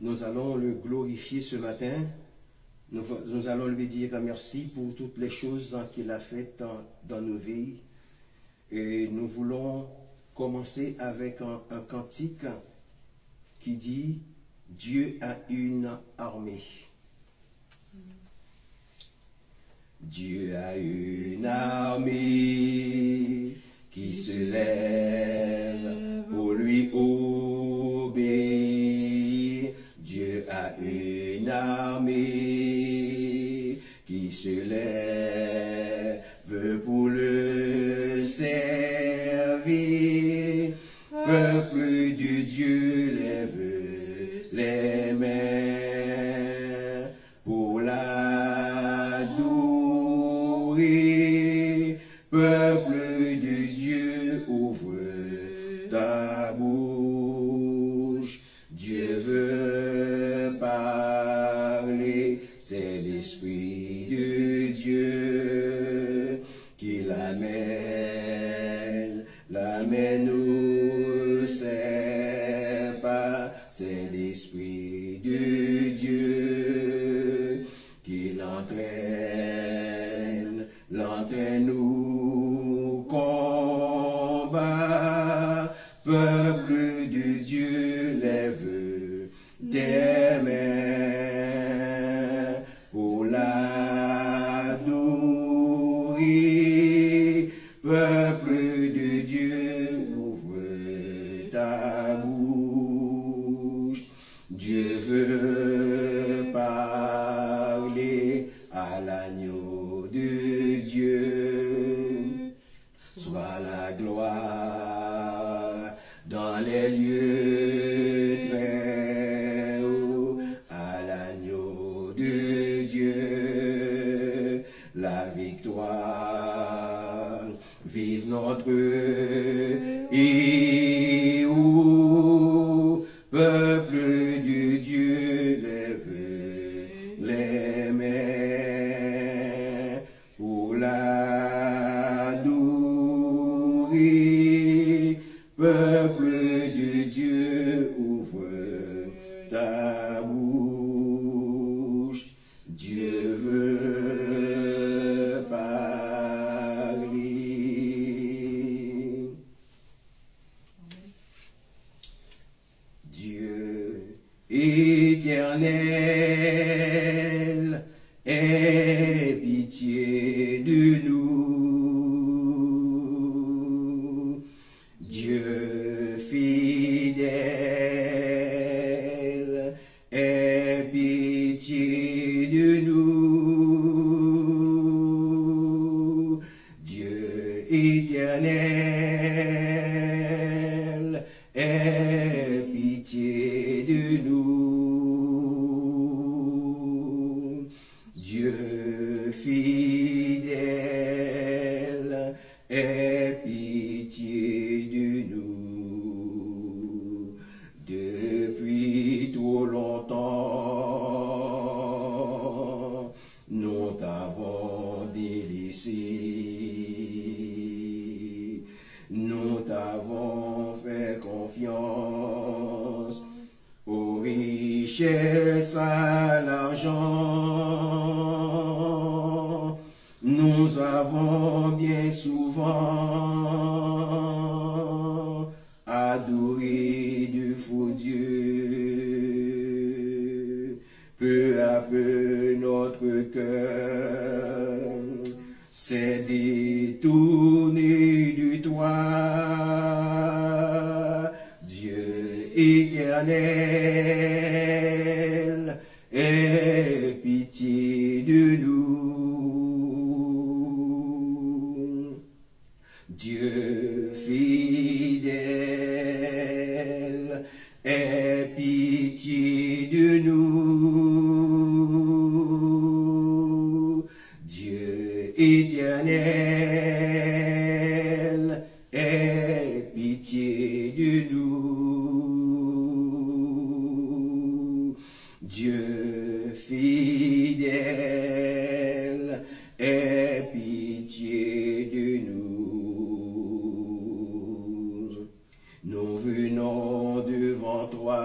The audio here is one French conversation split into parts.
Nous allons le glorifier ce matin. Nous allons lui dire merci pour toutes les choses qu'il a faites dans nos vies. Et nous voulons commencer avec un cantique qui dit « Dieu a une armée ». Dieu a une armée qui se lève pour lui obéir. Dieu a une armée qui se lève pour le servir. Peuple de Dieu, lève les mains pour l'adorer. Peuple de Dieu, ouvre ta bouche. Dieu veut parler, c'est l'Esprit de Dieu qui l'amène au pas, c'est l'Esprit de Dieu qui l'entraîne au combat. Peuple de Dieu, lève tes mains pour l'adorer. Peuple de Dieu, ouvre ta bouche. Dieu veut parler à l'agneau de Dieu. Soit la gloire dans les lieux très hauts, à l'agneau de Dieu, la victoire. Vive notre héros, peuple de Dieu, lève les mains pour l'adorer. Peuple de Dieu, ouvre ta bouche. Dieu veut parler. Dieu éternel, aie pitié de nous. Dieu fidèle, aie pitié de nous. Dieu éternel, aie pitié de nous. Dieu fidèle, aie pitié de nous. Depuis trop longtemps, nous t'avons délaissé. Nous t'avons fait confiance aux richesses, à l'argent. Nous avons bien souvent adoré de faux dieux. Peu à peu notre cœur s'est détourné de toi. Dieu éternel, aie pitié de nous. Dieu fidèle, aie pitié de nous. Dieu éternel, aie pitié de nous. Dieu fidèle, aie pitié de nous. Nous venons devant toi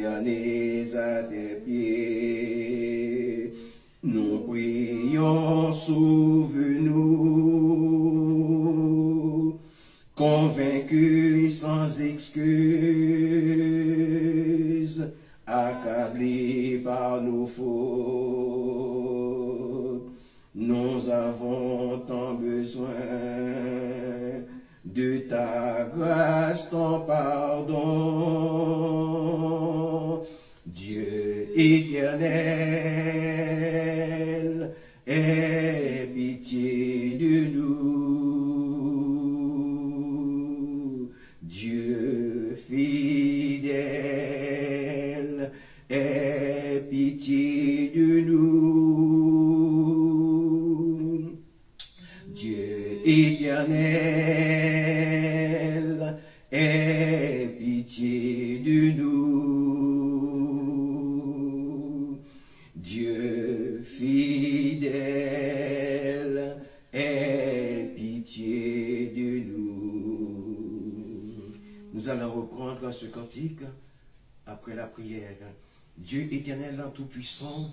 prosternés à tes pieds, nous prions, sauve-nous, convaincus sans excuse, accablés par nos fautes. Nous avons tant besoin de ta grâce, ton pardon. Dieu éternel, aie pitié de nous. Dieu fidèle, aie pitié de nous. Dieu éternel, aie pitié de nous. Dieu fidèle, aie pitié de nous. Nous allons reprendre ce cantique après la prière. Dieu éternel en tout-puissant,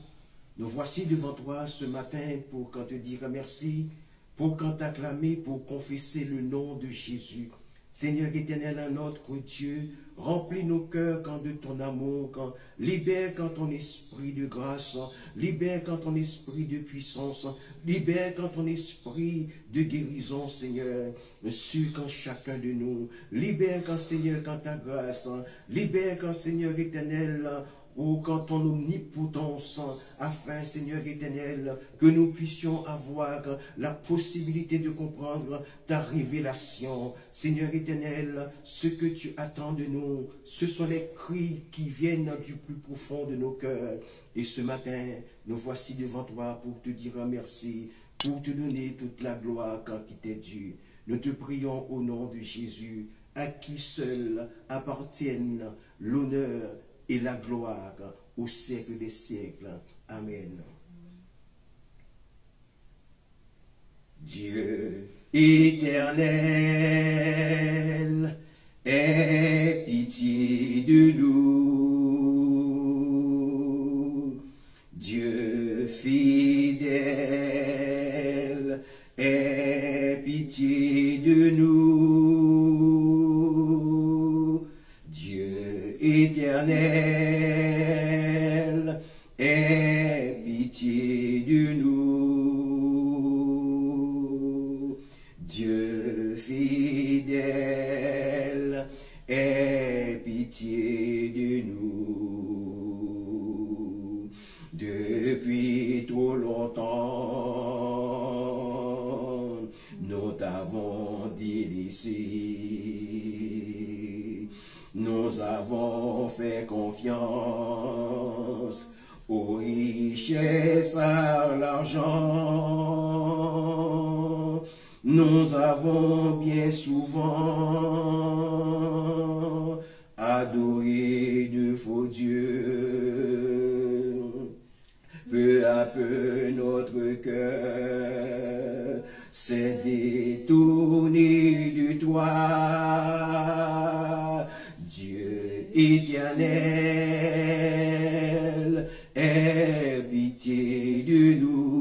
nous voici devant toi ce matin pour te dire merci, pour t'acclamer, pour confesser le nom de Jésus. Seigneur éternel, notre Dieu, remplis nos cœurs quand de ton amour, libère quand ton esprit de grâce, libère quand ton esprit de puissance, libère quand ton esprit de guérison, Seigneur, sur quand chacun de nous, libère quand Seigneur, quand ta grâce, libère quand Seigneur éternel, ou quand ton omnipotence, afin, Seigneur éternel, que nous puissions avoir la possibilité de comprendre ta révélation. Seigneur éternel, ce que tu attends de nous, ce sont les cris qui viennent du plus profond de nos cœurs. Et ce matin, nous voici devant toi pour te dire merci, pour te donner toute la gloire quand il t'est dû. Nous te prions au nom de Jésus, à qui seul appartiennent l'honneur et la gloire au siècle des siècles. Amen. Dieu éternel, aie pitié de nous. Dieu fidèle, aie pitié de nous. Dieu éternel, aie pitié de nous. Dieu fidèle, aie pitié de nous. Depuis trop longtemps, nous t'avons délaissé. Nous avons fait confiance aux richesses, à l'argent. Nous avons bien souvent adoré de faux dieux. Peu à peu notre cœur s'est détourné de toi. Dieu éternel, aie pitié de nous.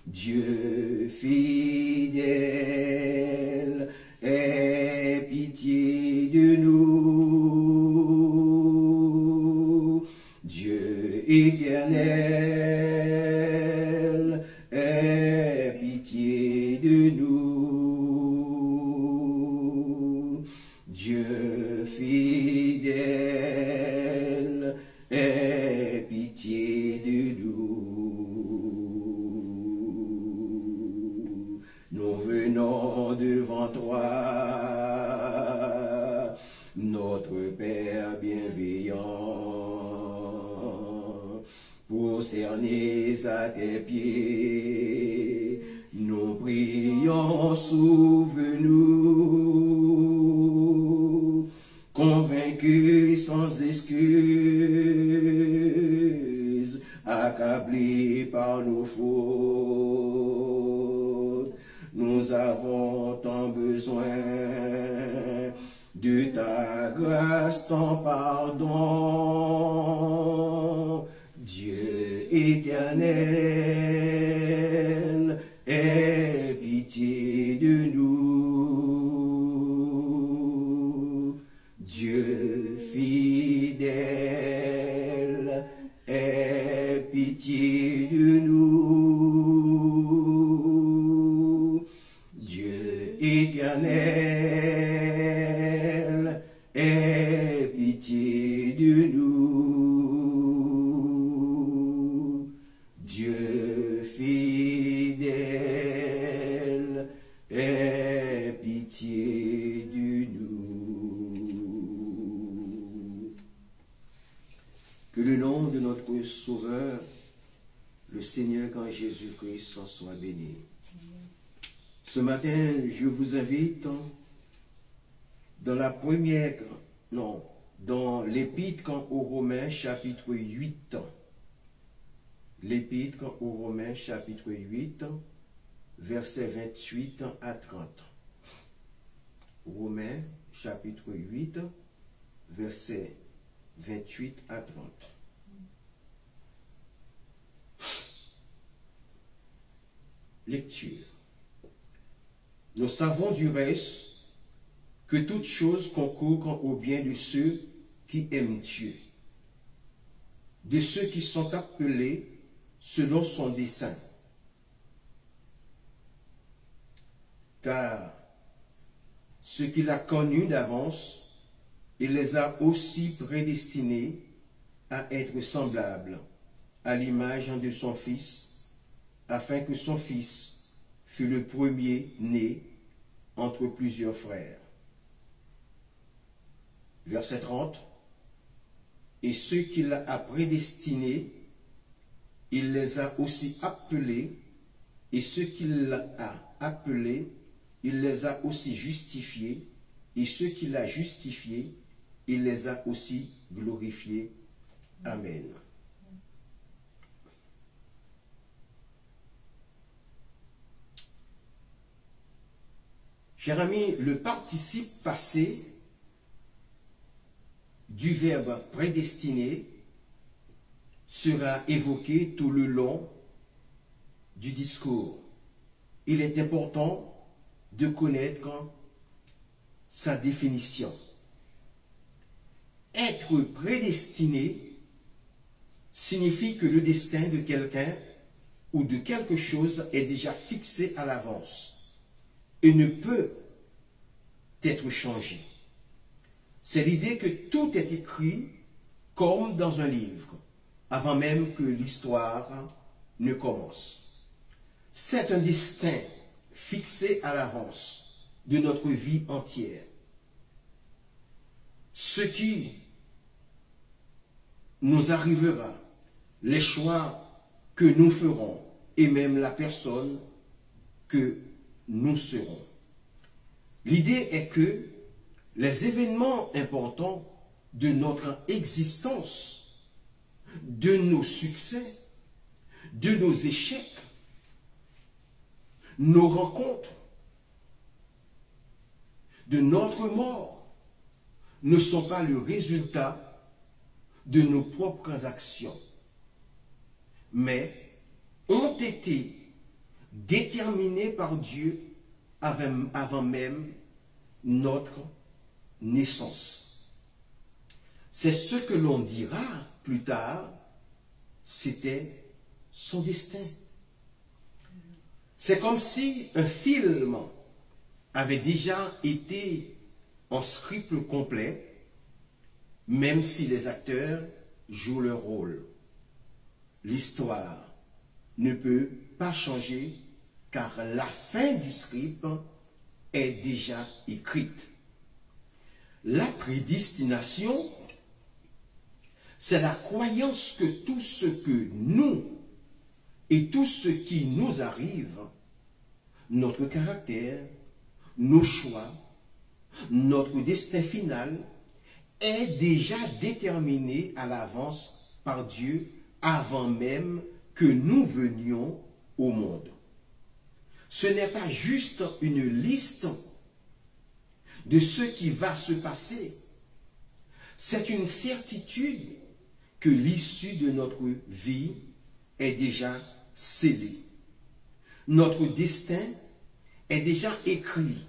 Dieu fidèle, aie pitié de nous. Dieu éternel, aie pitié de nous. Dieu fidèle, aie pitié de nous. Nous venons devant toi, notre Père bienveillant, prosternés à tes pieds, nous prions, sauve-nous, convaincus sans excuse, accablés par nos fautes. Nous avons tant besoin de ta grâce, ton pardon. Dieu éternel, aie pitié de nous. Dieu fidèle, aie pitié de nous. Dieu éternel, aie pitié de nous. Dieu fidèle, aie pitié de nous. Que le nom de notre Sauveur, le Seigneur quand Jésus-Christ, soit béni. Ce matin, je vous invite dans l'Épître aux Romains, chapitre 8. L'Épître aux Romains, chapitre 8, versets 28 à 30. Romains, chapitre 8, versets 28 à 30. Lecture. Nous savons du reste que toute chose concourt au bien de ceux qui aiment Dieu, de ceux qui sont appelés selon son dessein. Car ceux qu'il a connus d'avance, il les a aussi prédestinés à être semblables à l'image de son Fils, afin que son Fils fût le premier-né entre plusieurs frères. Verset 30. Et ceux qu'il a prédestinés, il les a aussi appelés, et ceux qu'il a appelés, il les a aussi justifiés, et ceux qu'il a justifiés, il les a aussi glorifiés. Amen. Chers amis, le participe passé du verbe prédestiné sera évoqué tout le long du discours. Il est important de connaître sa définition. Être prédestiné signifie que le destin de quelqu'un ou de quelque chose est déjà fixé à l'avance et ne peut être changé. C'est l'idée que tout est écrit comme dans un livre, avant même que l'histoire ne commence. C'est un destin fixé à l'avance de notre vie entière. Ce qui nous arrivera, les choix que nous ferons et même la personne que nous serons. L'idée est que les événements importants de notre existence, de nos succès, de nos échecs, nos rencontres, de notre mort, ne sont pas le résultat de nos propres actions, mais ont été déterminés par Dieu avant même notre naissance. C'est ce que l'on dira plus tard, c'était son destin. C'est comme si un film avait déjà été en script complet, même si les acteurs jouent leur rôle. L'histoire ne peut pas changer car la fin du script est déjà écrite. La prédestination, c'est la croyance que tout ce que nous et tout ce qui nous arrive, notre caractère, nos choix, notre destin final, est déjà déterminé à l'avance par Dieu avant même que nous venions au monde. Ce n'est pas juste une liste de ce qui va se passer. C'est une certitude que l'issue de notre vie est déjà scellée. Notre destin est déjà écrit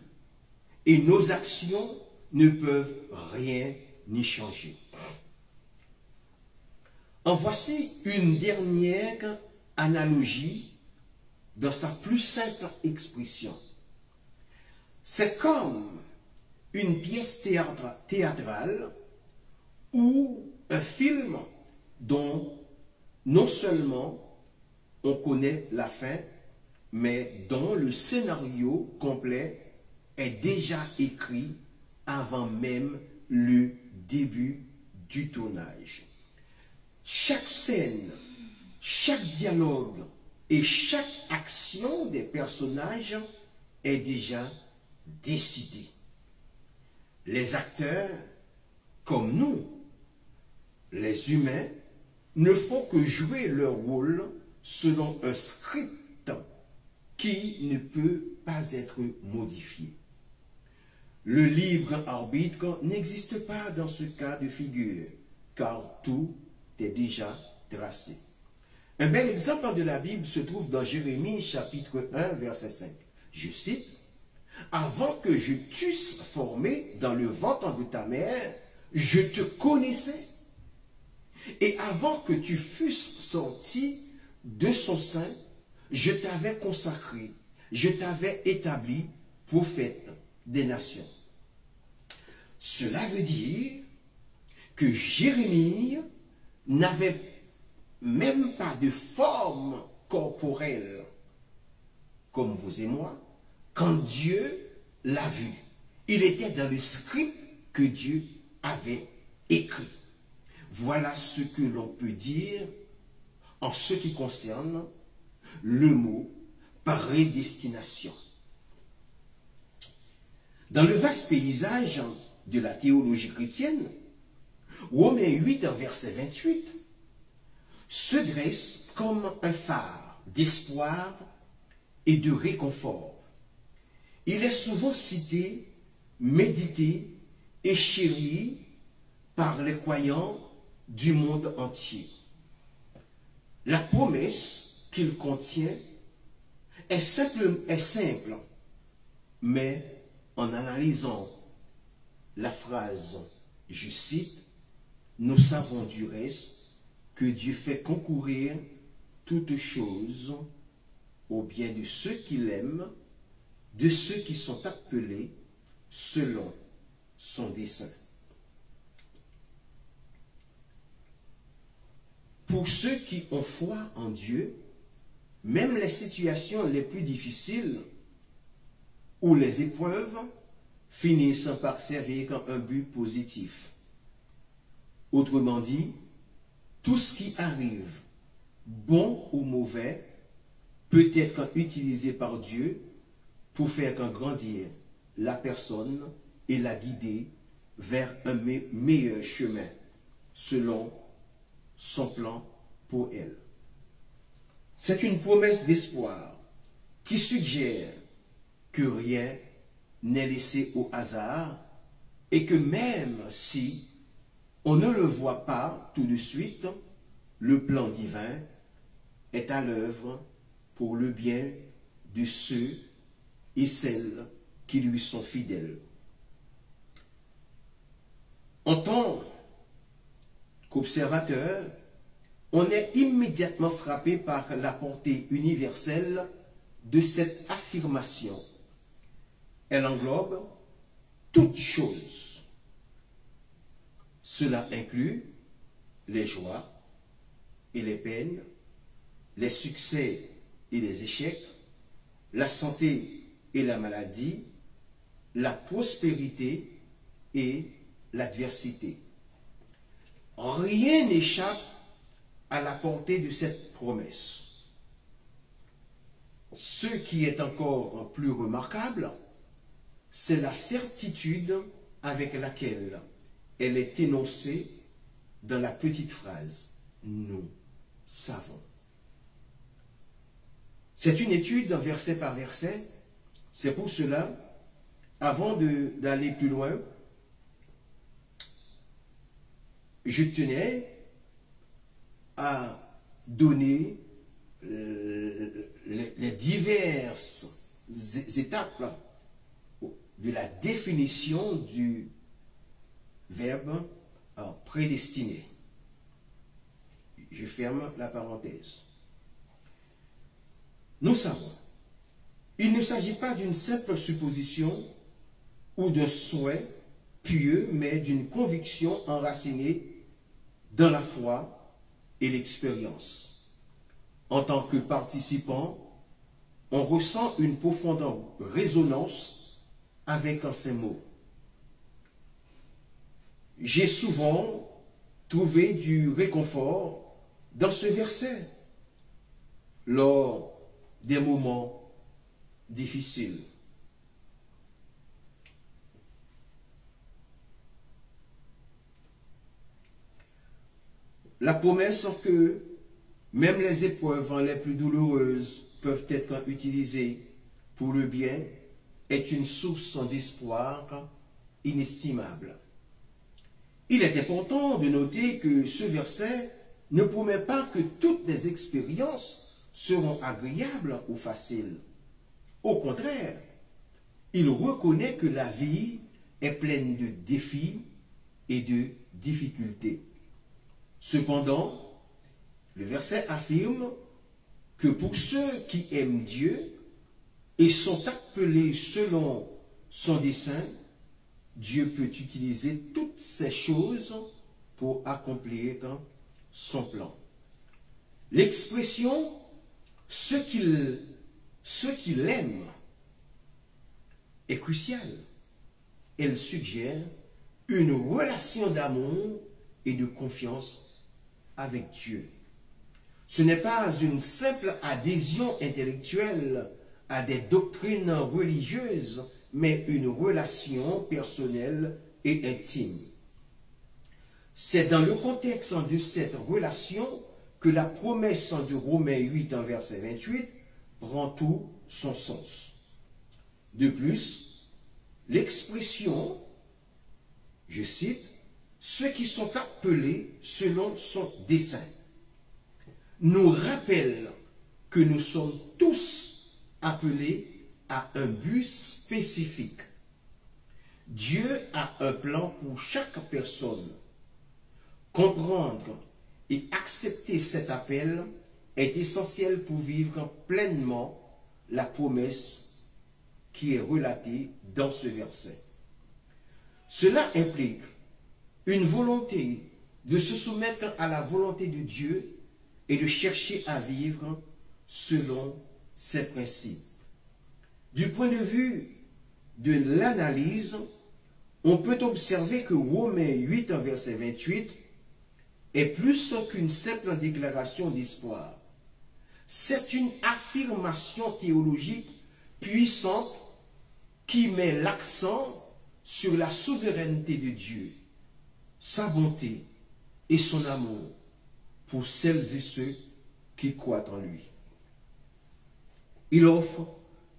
et nos actions ne peuvent rien y changer. En voici une dernière analogie dans sa plus simple expression. C'est comme une pièce théâtrale ou un film dont non seulement on connaît la fin, mais dont le scénario complet est déjà écrit avant même le début du tournage. Chaque scène, chaque dialogue et chaque action des personnages est déjà décidée. Les acteurs, comme nous, les humains, ne font que jouer leur rôle selon un script qui ne peut pas être modifié. Le libre arbitre n'existe pas dans ce cas de figure, car tout est déjà tracé. Un bel exemple de la Bible se trouve dans Jérémie chapitre 1, verset 5. Je cite, « Avant que je t'eusse formé dans le ventre de ta mère, je te connaissais. Et avant que tu fusses sorti de son sein, je t'avais consacré, je t'avais établi prophète des nations. » Cela veut dire que Jérémie n'avait même pas de forme corporelle, comme vous et moi, quand Dieu l'a vu. Il était dans le script que Dieu avait écrit. Voilà ce que l'on peut dire en ce qui concerne le mot prédestination. Dans le vaste paysage de la théologie chrétienne, Romains 8, verset 28, se dresse comme un phare d'espoir et de réconfort. Il est souvent cité, médité et chéri par les croyants du monde entier. La promesse qu'il contient est simple, mais en analysant la phrase, je cite, « Nous savons du reste que Dieu fait concourir toutes choses au bien de ceux qu'il aime, de ceux qui sont appelés selon son dessein. » Pour ceux qui ont foi en Dieu, même les situations les plus difficiles ou les épreuves finissent par servir un but positif. Autrement dit, tout ce qui arrive, bon ou mauvais, peut être utilisé par Dieu pour faire grandir la personne et la guider vers un meilleur chemin, selon son plan pour elle. C'est une promesse d'espoir qui suggère que rien n'est laissé au hasard et que même si on ne le voit pas tout de suite, le plan divin est à l'œuvre pour le bien de ceux et celles qui lui sont fidèles. En tant qu'observateur, on est immédiatement frappé par la portée universelle de cette affirmation. Elle englobe toutes choses. Cela inclut les joies et les peines, les succès et les échecs, la santé et la maladie, la prospérité et l'adversité. Rien n'échappe à la portée de cette promesse. Ce qui est encore plus remarquable, c'est la certitude avec laquelle elle est énoncée dans la petite phrase « Nous savons ». C'est une étude verset par verset. C'est pour cela Avant d'aller plus loin, je tenais à donner les diverses étapes de la définition du verbe prédestiné. Je ferme la parenthèse. Nous savons, il ne s'agit pas d'une simple supposition ou d'un souhait pieux, mais d'une conviction enracinée dans la foi et l'expérience. En tant que participant, on ressent une profonde résonance avec ces mots. J'ai souvent trouvé du réconfort dans ce verset lors des moments difficiles. La promesse que même les épreuves les plus douloureuses peuvent être utilisées pour le bien est une source d'espoir inestimable. Il est important de noter que ce verset ne promet pas que toutes les expériences seront agréables ou faciles. Au contraire, il reconnaît que la vie est pleine de défis et de difficultés. Cependant, le verset affirme que pour ceux qui aiment Dieu et sont appelés selon son dessein, Dieu peut utiliser toutes ces choses pour accomplir son plan. L'expression « ce qu'il aime » est cruciale. Elle suggère une relation d'amour et de confiance avec Dieu. Ce n'est pas une simple adhésion intellectuelle à des doctrines religieuses, mais une relation personnelle et intime. C'est dans le contexte de cette relation que la promesse de Romains 8, verset 28, prend tout son sens. De plus, l'expression, je cite, « ceux qui sont appelés selon son dessein » nous rappelle que nous sommes tous appelés à un but spécifique. Dieu a un plan pour chaque personne. Comprendre et accepter cet appel est essentiel pour vivre pleinement la promesse qui est relatée dans ce verset. Cela implique une volonté de se soumettre à la volonté de Dieu et de chercher à vivre selon ses principes. Du point de vue de l'analyse, on peut observer que Romains 8, verset 28, est plus qu'une simple déclaration d'espoir. C'est une affirmation théologique puissante qui met l'accent sur la souveraineté de Dieu, sa bonté et son amour pour celles et ceux qui croient en lui. Il offre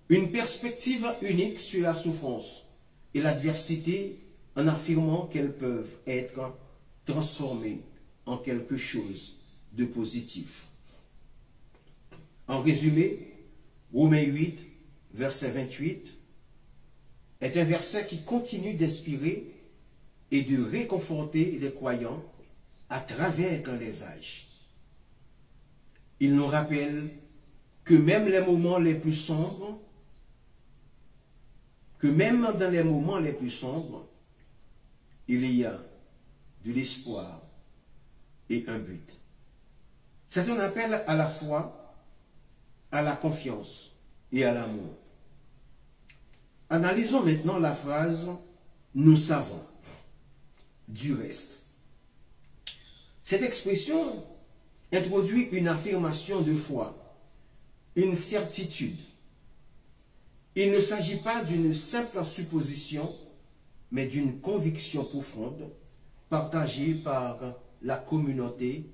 une perspective unique sur la souffrance et l'adversité en affirmant qu'elles peuvent être transformées en quelque chose de positif. En résumé, Romains 8, verset 28, est un verset qui continue d'inspirer et de réconforter les croyants à travers les âges. Il nous rappelle que même les moments les plus sombres, que même dans les moments les plus sombres, il y a de l'espoir et un but. C'est un appel à la foi, à la confiance et à l'amour. Analysons maintenant la phrase « nous savons » du reste. Cette expression introduit une affirmation de foi, une certitude. Il ne s'agit pas d'une simple supposition, mais d'une conviction profonde partagée par la communauté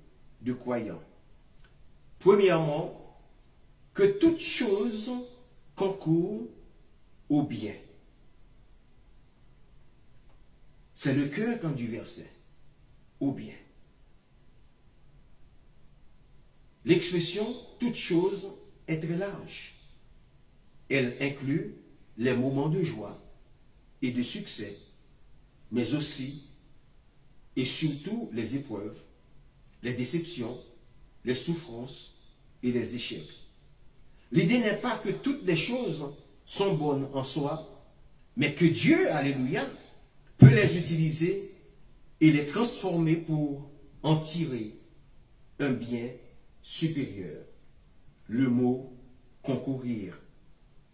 de croyants. Premièrement, que toute chose concourt au bien. C'est le cœur du verset. Ou bien. L'expression « toute chose » est très large. Elle inclut les moments de joie et de succès, mais aussi et surtout les épreuves, les déceptions, les souffrances et les échecs. L'idée n'est pas que toutes les choses sont bonnes en soi, mais que Dieu, alléluia, peut les utiliser et les transformer pour en tirer un bien supérieur. Le mot concourir,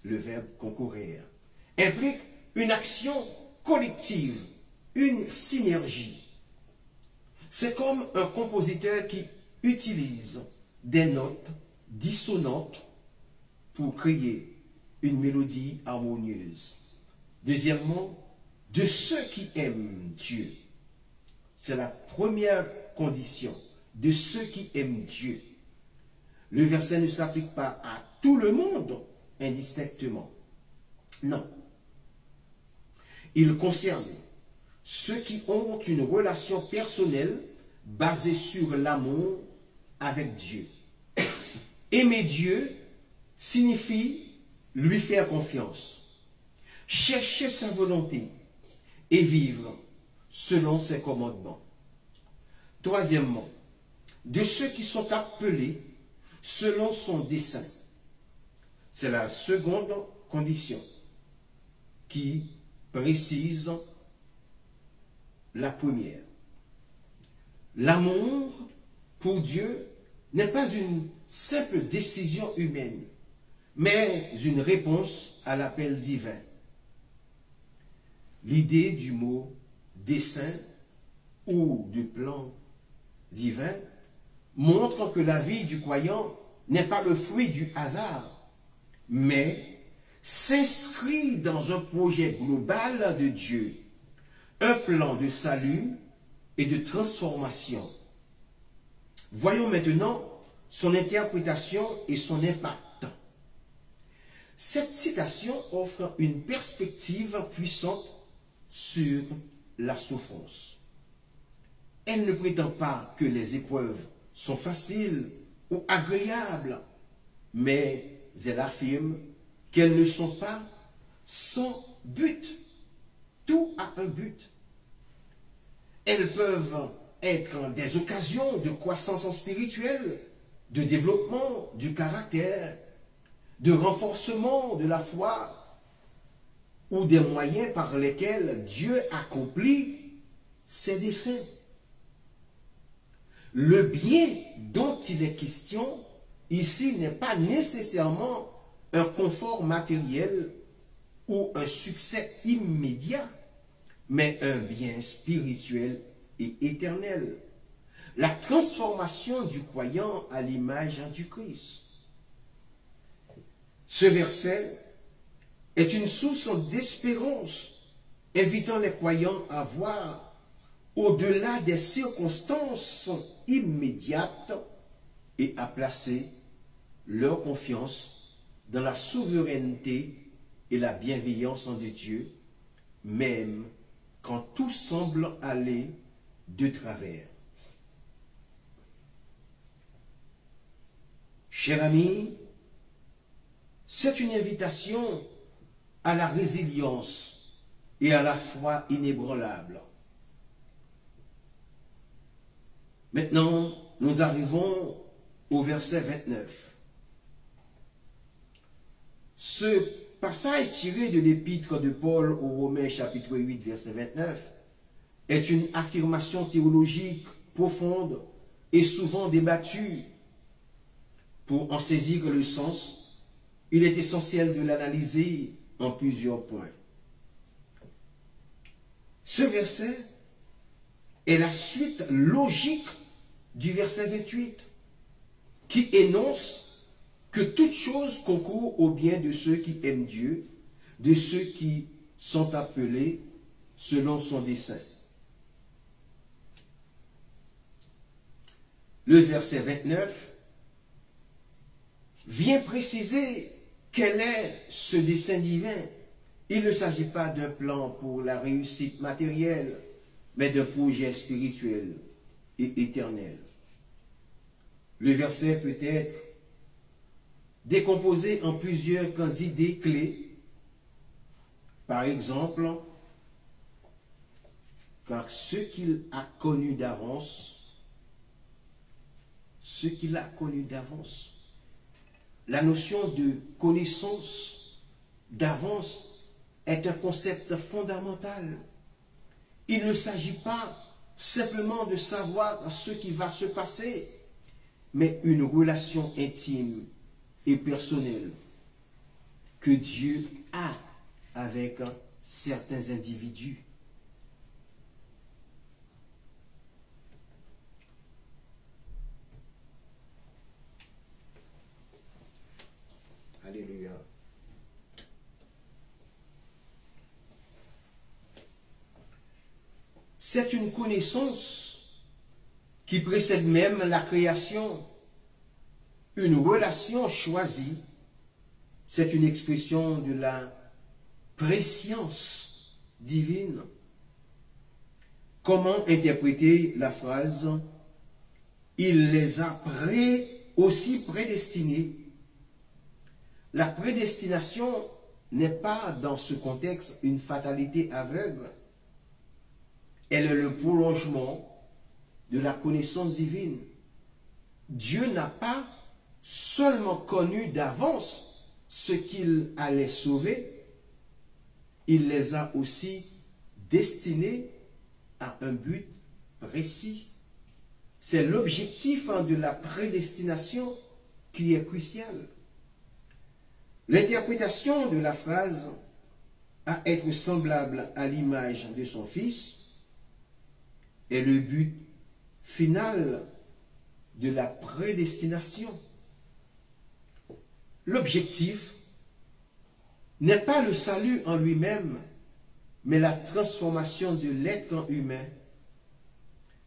le verbe concourir, implique une action collective, une synergie. C'est comme un compositeur qui utilise des notes dissonantes pour créer une mélodie harmonieuse. Deuxièmement, de ceux qui aiment Dieu. C'est la première condition, de ceux qui aiment Dieu. Le verset ne s'applique pas à tout le monde indistinctement. Non. Il concerne ceux qui ont une relation personnelle basée sur l'amour avec Dieu. Aimer Dieu signifie lui faire confiance, chercher sa volonté et vivre selon ses commandements. Troisièmement, de ceux qui sont appelés selon son dessein. C'est la seconde condition qui précise la première. L'amour pour Dieu n'est pas une simple décision humaine, mais une réponse à l'appel divin. L'idée du mot dessein ou du plan divin montre que la vie du croyant n'est pas le fruit du hasard, mais s'inscrit dans un projet global de Dieu, un plan de salut et de transformation. Voyons maintenant son interprétation et son impact. Cette citation offre une perspective puissante sur la souffrance. Elle ne prétend pas que les épreuves sont faciles ou agréables, mais elle affirme qu'elles ne sont pas sans but. Tout a un but. Elles peuvent être des occasions de croissance spirituelle, de développement du caractère, de renforcement de la foi, ou des moyens par lesquels Dieu accomplit ses desseins. Le bien dont il est question ici n'est pas nécessairement un confort matériel ou un succès immédiat, mais un bien spirituel et éternel. La transformation du croyant à l'image du Christ. Ce verset est une source d'espérance, invitant les croyants à voir au-delà des circonstances immédiates et à placer leur confiance dans la souveraineté et la bienveillance de Dieu, même quand tout semble aller de travers. Chers amis, c'est une invitation à la résilience et à la foi inébranlable. Maintenant, nous arrivons au verset 29. Ce passage tiré de l'épître de Paul aux Romains chapitre 8 verset 29 est une affirmation théologique profonde et souvent débattue. Pour en saisir le sens, il est essentiel de l'analyser en plusieurs points. Ce verset est la suite logique du verset 28 qui énonce que toute chose concourt au bien de ceux qui aiment Dieu, de ceux qui sont appelés selon son dessein. Le verset 29 vient préciser quel est ce dessein divin. Il ne s'agit pas d'un plan pour la réussite matérielle mais d'un projet spirituel et éternel. Le verset peut être décomposé en plusieurs idées clés. Par exemple, car ce qu'il a connu d'avance, la notion de connaissance d'avance est un concept fondamental. Il ne s'agit pas simplement de savoir ce qui va se passer, mais une relation intime et personnelle que Dieu a avec certains individus. Alléluia. C'est une connaissance qui précède même la création. Une relation choisie, c'est une expression de la préscience divine. Comment interpréter la phrase « Il les a aussi prédestinés ». La prédestination n'est pas dans ce contexte une fatalité aveugle. Elle est le prolongement de la connaissance divine. Dieu n'a pas seulement connu d'avance ce qu'il allait sauver, il les a aussi destinés à un but précis. C'est l'objectif de la prédestination qui est crucial. L'interprétation de la phrase « à être semblable à l'image de son Fils » est le but final de la prédestination. L'objectif n'est pas le salut en lui-même, mais la transformation de l'être humain.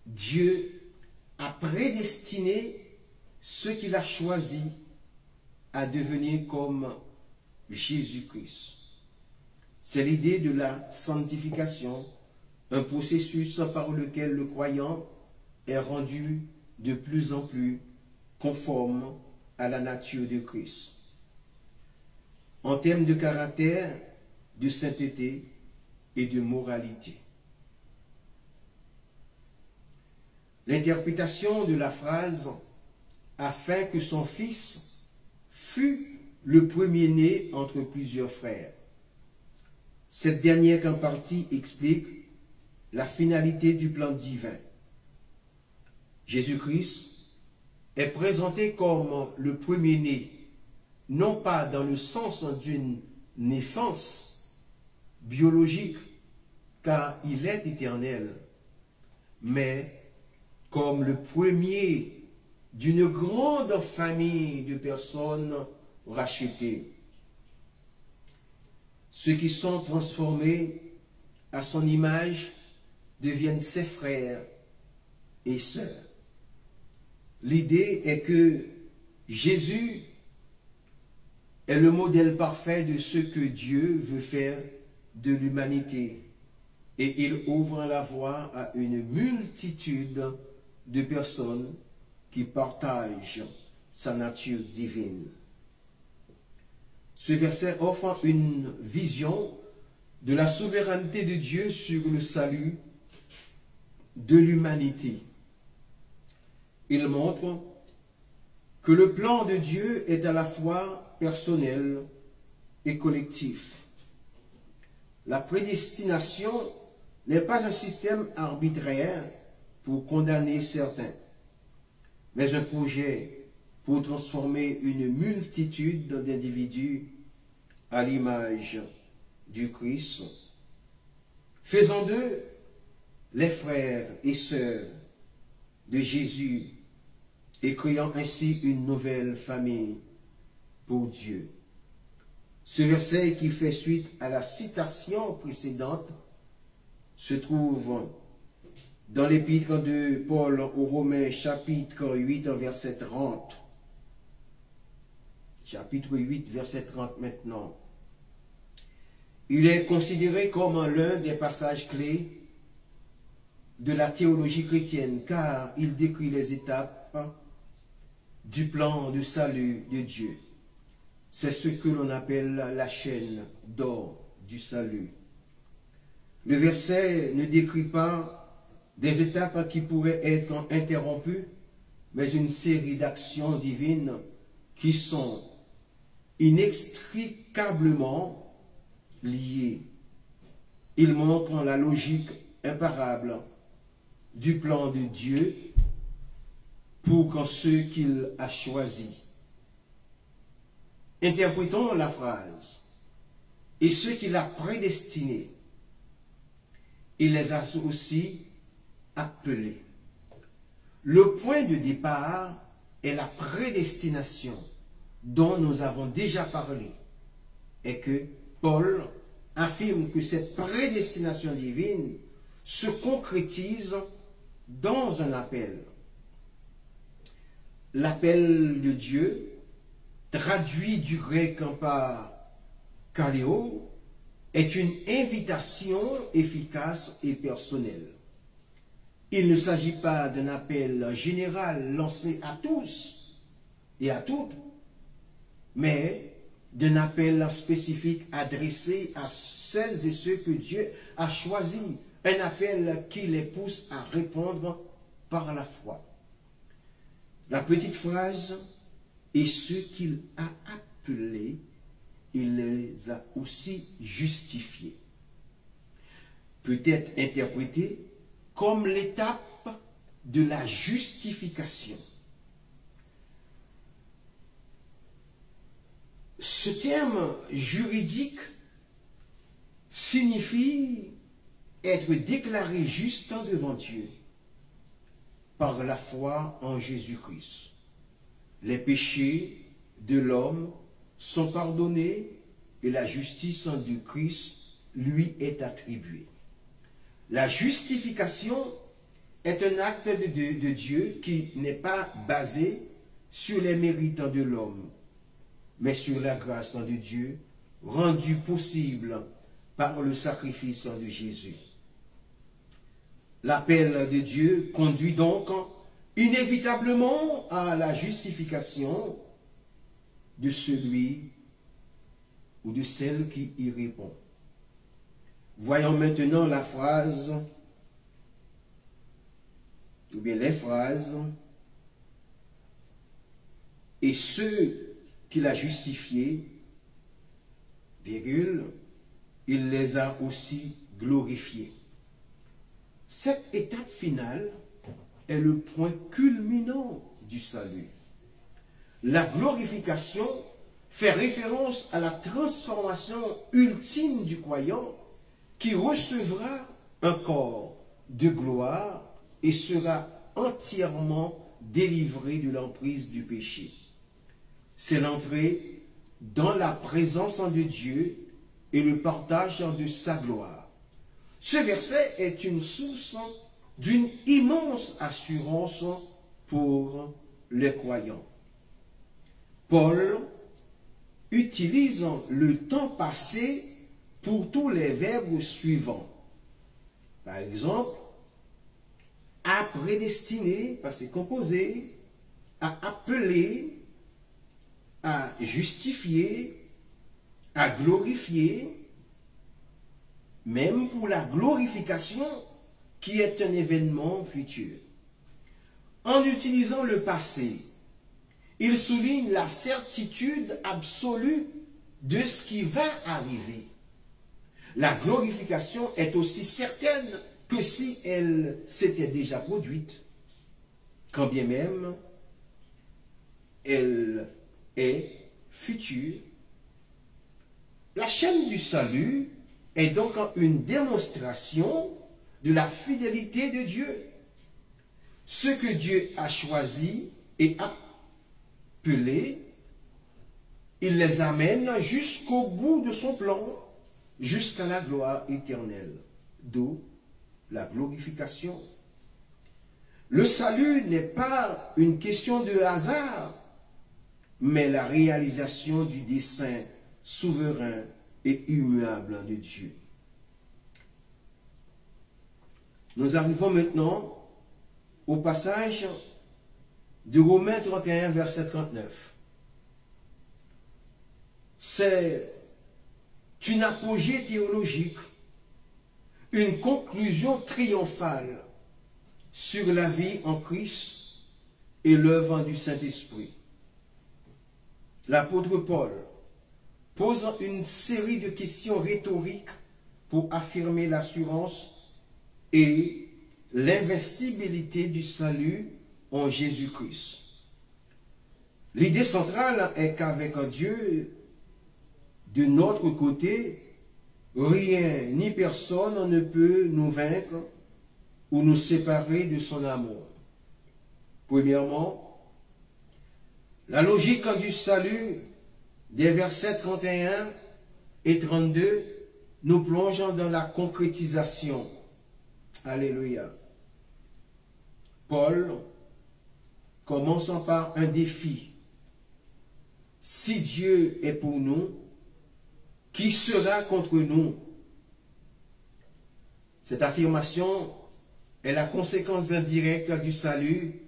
Dieu a prédestiné ceux qu'il a choisis à devenir comme Jésus-Christ. C'est l'idée de la sanctification, un processus par lequel le croyant est rendu de plus en plus conforme à la nature de Christ. En termes de caractère, de sainteté et de moralité. L'interprétation de la phrase « afin que son fils fût le premier-né entre plusieurs frères ». Cette dernière en partie explique la finalité du plan divin. Jésus-Christ est présenté comme le premier-né, non pas dans le sens d'une naissance biologique, car il est éternel, mais comme le premier d'une grande famille de personnes rachetées. Ceux qui sont transformés à son image deviennent ses frères et sœurs. L'idée est que Jésus est le modèle parfait de ce que Dieu veut faire de l'humanité. Et il ouvre la voie à une multitude de personnes qui partagent sa nature divine. Ce verset offre une vision de la souveraineté de Dieu sur le salut de l'humanité. Il montre que le plan de Dieu est à la fois personnel et collectif. La prédestination n'est pas un système arbitraire pour condamner certains, mais un projet pour transformer une multitude d'individus à l'image du Christ, faisant d'eux les frères et sœurs de Jésus et créant ainsi une nouvelle famille pour Dieu. Ce verset qui fait suite à la citation précédente se trouve dans l'épître de Paul aux Romains, chapitre 8, verset 30. Chapitre 8, verset 30 maintenant. Il est considéré comme l'un des passages clés de la théologie chrétienne, car il décrit les étapes du plan de salut de Dieu. C'est ce que l'on appelle la chaîne d'or du salut. Le verset ne décrit pas des étapes qui pourraient être interrompues, mais une série d'actions divines qui sont inextricablement liées. Il montre la logique imparable du plan de Dieu pour ceux qu'il a choisis. Interprétons la phrase. Et ceux qu'il a prédestinés, il les a aussi appelés. Le point de départ est la prédestination dont nous avons déjà parlé, et que Paul affirme que cette prédestination divine se concrétise dans un appel. L'appel de Dieu, traduit du grec par kaléo, est une invitation efficace et personnelle. Il ne s'agit pas d'un appel général lancé à tous et à toutes, mais d'un appel spécifique adressé à celles et ceux que Dieu a choisis, un appel qui les pousse à répondre par la foi. La petite phrase « et ceux qu'il a appelés, il les a aussi justifiés » peut être interprétée comme l'étape de la justification. Ce terme juridique signifie être déclaré juste devant Dieu par la foi en Jésus-Christ. Les péchés de l'homme sont pardonnés et la justice du Christ lui est attribuée. La justification est un acte de Dieu qui n'est pas basé sur les mérites de l'homme, mais sur la grâce de Dieu rendue possible par le sacrifice de Jésus. L'appel de Dieu conduit donc inévitablement à la justification de celui ou de celle qui y répond. Voyons maintenant la phrase, ou bien les phrases, et ceux qu'il a justifiés, virgule, il les a aussi glorifiés. Cette étape finale est le point culminant du salut. La glorification fait référence à la transformation ultime du croyant qui recevra un corps de gloire et sera entièrement délivré de l'emprise du péché. C'est l'entrée dans la présence de Dieu et le partage de sa gloire. Ce verset est une source d'une immense assurance pour les croyants. Paul utilise le temps passé pour tous les verbes suivants. Par exemple, à prédestiner, passé composé, à appeler, à justifier, à glorifier, même pour la glorification qui est un événement futur. En utilisant le passé, il souligne la certitude absolue de ce qui va arriver. La glorification est aussi certaine que si elle s'était déjà produite, quand bien même elle est future. La chaîne du salut est donc une démonstration de la fidélité de Dieu. Ce que Dieu a choisi et appelé, il les amène jusqu'au bout de son plan, jusqu'à la gloire éternelle, d'où la glorification. Le salut n'est pas une question de hasard, mais la réalisation du dessein souverain et immuable de Dieu. Nous arrivons maintenant au passage de Romains 31, verset 39. C'est une apogée théologique, une conclusion triomphale sur la vie en Christ et l'œuvre du Saint-Esprit. L'apôtre Paul pose une série de questions rhétoriques pour affirmer l'assurance et l'invincibilité du salut en Jésus-Christ. L'idée centrale est qu'avec Dieu de notre côté, rien ni personne ne peut nous vaincre ou nous séparer de son amour. Premièrement, la logique du salut des versets 31 et 32 nous plonge dans la concrétisation. Alléluia. Paul, commençant par un défi. Si Dieu est pour nous, qui sera contre nous? Cette affirmation est la conséquence indirecte du salut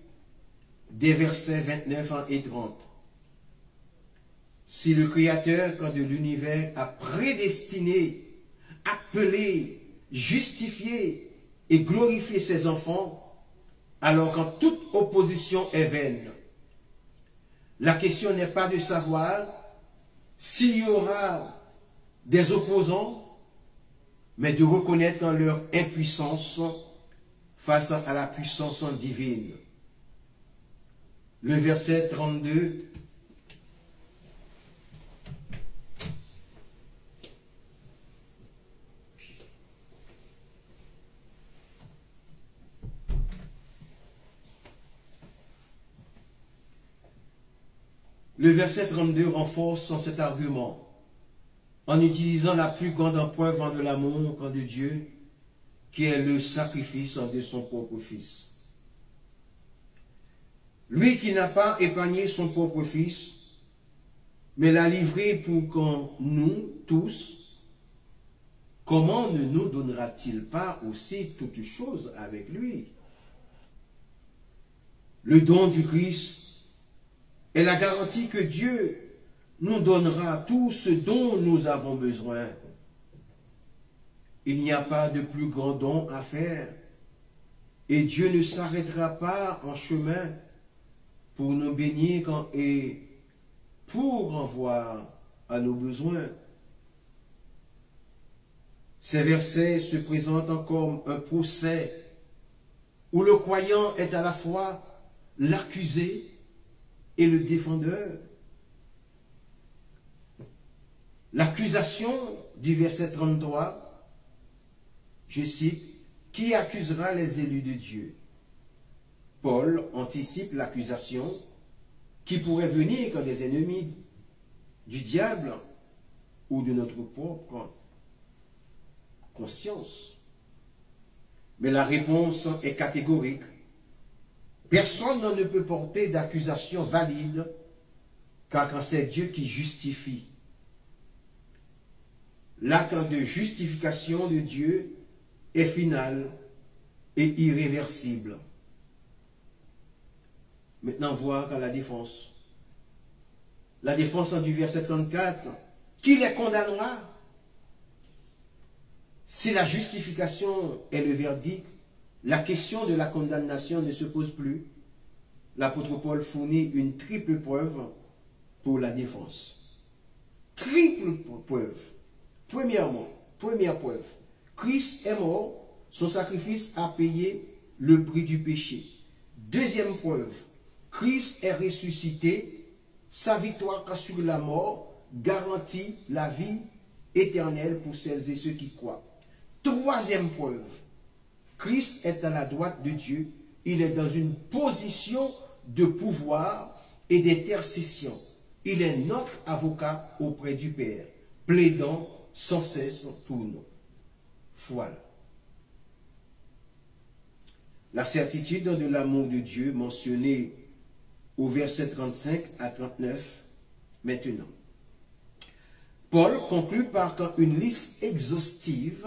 des versets 29 et 30. Si le Créateur de l'univers a prédestiné, appelé, justifié et glorifié ses enfants, alors quand toute opposition est vaine, la question n'est pas de savoir s'il y aura des opposants, mais de reconnaître leur impuissance face à la puissance divine. Le verset 32 renforce cet argument en utilisant la plus grande preuve de l'amour de Dieu, qui est le sacrifice de son propre Fils. Lui qui n'a pas épargné son propre Fils, mais l'a livré pour que nous tous, comment ne nous donnera-t-il pas aussi toutes choses avec lui? Le don du Christ est la garantie que Dieu nous donnera tout ce dont nous avons besoin. Il n'y a pas de plus grand don à faire, et Dieu ne s'arrêtera pas en chemin pour nous bénir et pour renvoir à nos besoins. Ces versets se présentent comme un procès où le croyant est à la fois l'accusé et le défendeur. L'accusation du verset 33, je cite, « Qui accusera les élus de Dieu ?» Paul anticipe l'accusation qui pourrait venir comme des ennemis du diable ou de notre propre conscience. Mais la réponse est catégorique. Personne ne peut porter d'accusation valide, car quand c'est Dieu qui justifie. L'acte de justification de Dieu est final et irréversible. Maintenant, voir la défense. La défense du verset 34, qui les condamnera? Si la justification est le verdict, la question de la condamnation ne se pose plus. L'apôtre Paul fournit une triple preuve pour la défense. Triple preuve. Premièrement, première preuve, Christ est mort, son sacrifice a payé le prix du péché. Deuxième preuve, Christ est ressuscité, sa victoire sur la mort garantit la vie éternelle pour celles et ceux qui croient. Troisième preuve, Christ est à la droite de Dieu, il est dans une position de pouvoir et d'intercession. Il est notre avocat auprès du Père, plaidant sans cesse pour nous. Voilà. La certitude de l'amour de Dieu mentionnée au verset 35 à 39 maintenant. Paul conclut par une liste exhaustive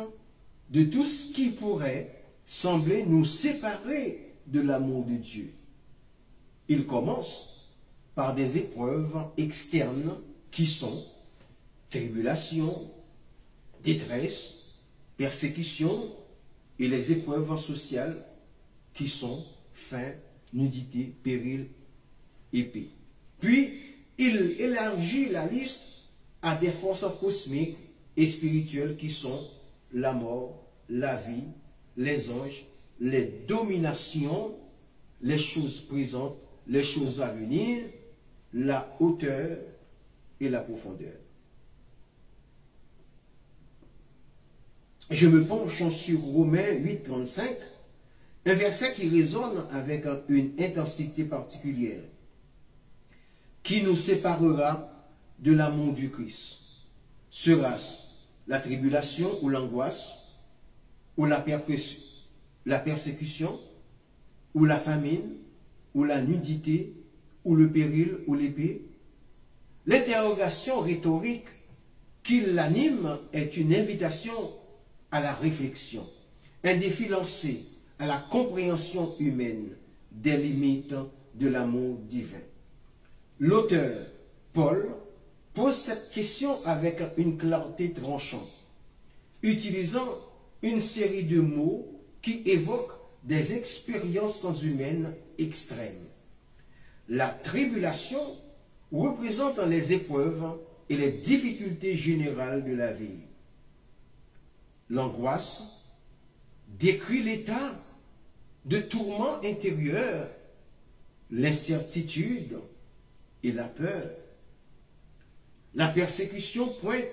de tout ce qui pourrait semblaient nous séparer de l'amour de Dieu. Il commence par des épreuves externes qui sont tribulation, détresse, persécution et les épreuves sociales qui sont faim, nudité, péril, épée. Puis, il élargit la liste à des forces cosmiques et spirituelles qui sont la mort, la vie, les anges, les dominations, les choses présentes, les choses à venir, la hauteur et la profondeur. Je me penche sur Romains 8, 35, un verset qui résonne avec une intensité particulière. Qui nous séparera de l'amour du Christ? Sera-ce la tribulation ou l'angoisse, ou la persécution, ou la famine, ou la nudité, ou le péril, ou l'épée? L'interrogation rhétorique qui l'anime est une invitation à la réflexion, un défi lancé à la compréhension humaine des limites de l'amour divin. L'auteur, Paul, pose cette question avec une clarté tranchante, utilisant une série de mots qui évoquent des expériences humaines extrêmes. La tribulation représente les épreuves et les difficultés générales de la vie. L'angoisse décrit l'état de tourment intérieur, l'incertitude et la peur. La persécution pointe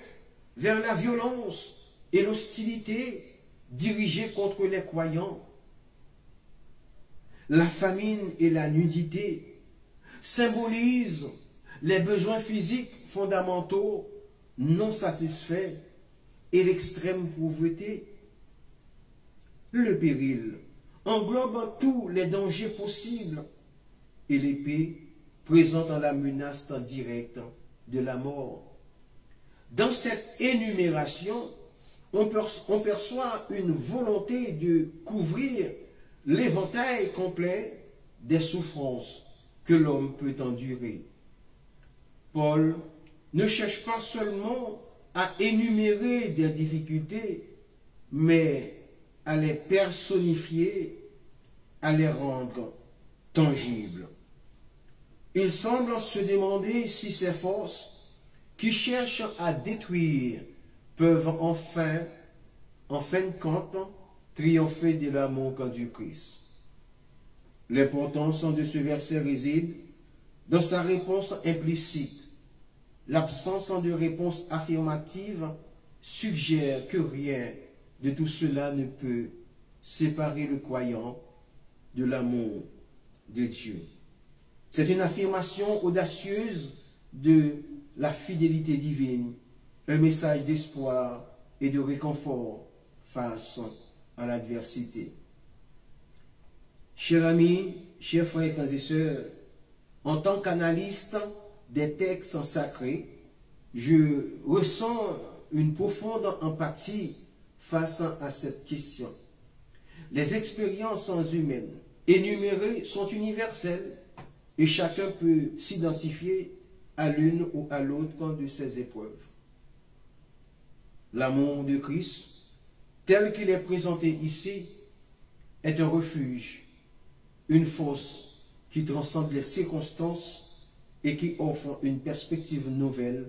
vers la violence et l'hostilité dirigée contre les croyants. La famine et la nudité symbolisent les besoins physiques fondamentaux non satisfaits et l'extrême pauvreté. Le péril englobe tous les dangers possibles et l'épée présente la menace directe de la mort. Dans cette énumération, on perçoit une volonté de couvrir l'éventail complet des souffrances que l'homme peut endurer. Paul ne cherche pas seulement à énumérer des difficultés, mais à les personnifier, à les rendre tangibles. Il semble se demander si ces forces qui cherchent à détruire peuvent en fin de compte, triompher de l'amour du Christ. L'importance de ce verset réside dans sa réponse implicite. L'absence de réponse affirmative suggère que rien de tout cela ne peut séparer le croyant de l'amour de Dieu. C'est une affirmation audacieuse de la fidélité divine, un message d'espoir et de réconfort face à l'adversité. Chers amis, chers frères et sœurs, en tant qu'analyste des textes sacrés, je ressens une profonde empathie face à cette question. Les expériences humaines énumérées sont universelles et chacun peut s'identifier à l'une ou à l'autre de ces épreuves. L'amour de Christ, tel qu'il est présenté ici, est un refuge, une force qui transcende les circonstances et qui offre une perspective nouvelle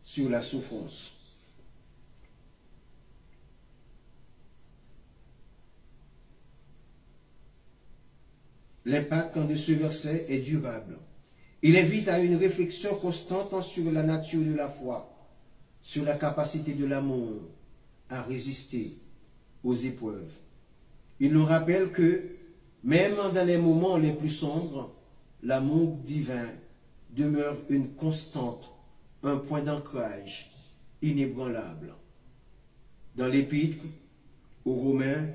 sur la souffrance. L'impact de ce verset est durable. Il invite à une réflexion constante sur la nature de la foi, sur la capacité de l'amour à résister aux épreuves. Il nous rappelle que, même dans les moments les plus sombres, l'amour divin demeure une constante, un point d'ancrage inébranlable. Dans l'Épître aux Romains,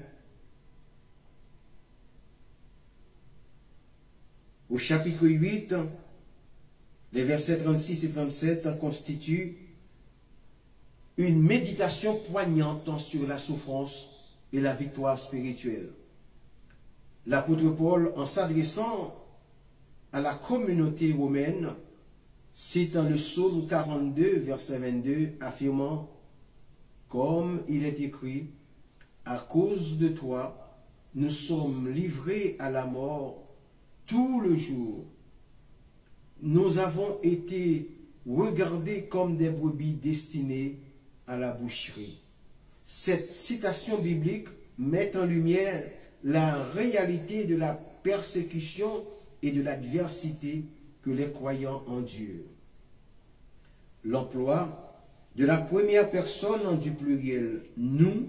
au chapitre 8, les versets 36 et 37 constituent une méditation poignante sur la souffrance et la victoire spirituelle. l'apôtre Paul, en s'adressant à la communauté romaine, cite dans le psaume 42, verset 22, affirmant, comme il est écrit, à cause de toi, nous sommes livrés à la mort tout le jour. Nous avons été regardés comme des brebis destinées à la boucherie. Cette citation biblique met en lumière la réalité de la persécution et de l'adversité que les croyants endurent. L'emploi de la première personne du pluriel « nous »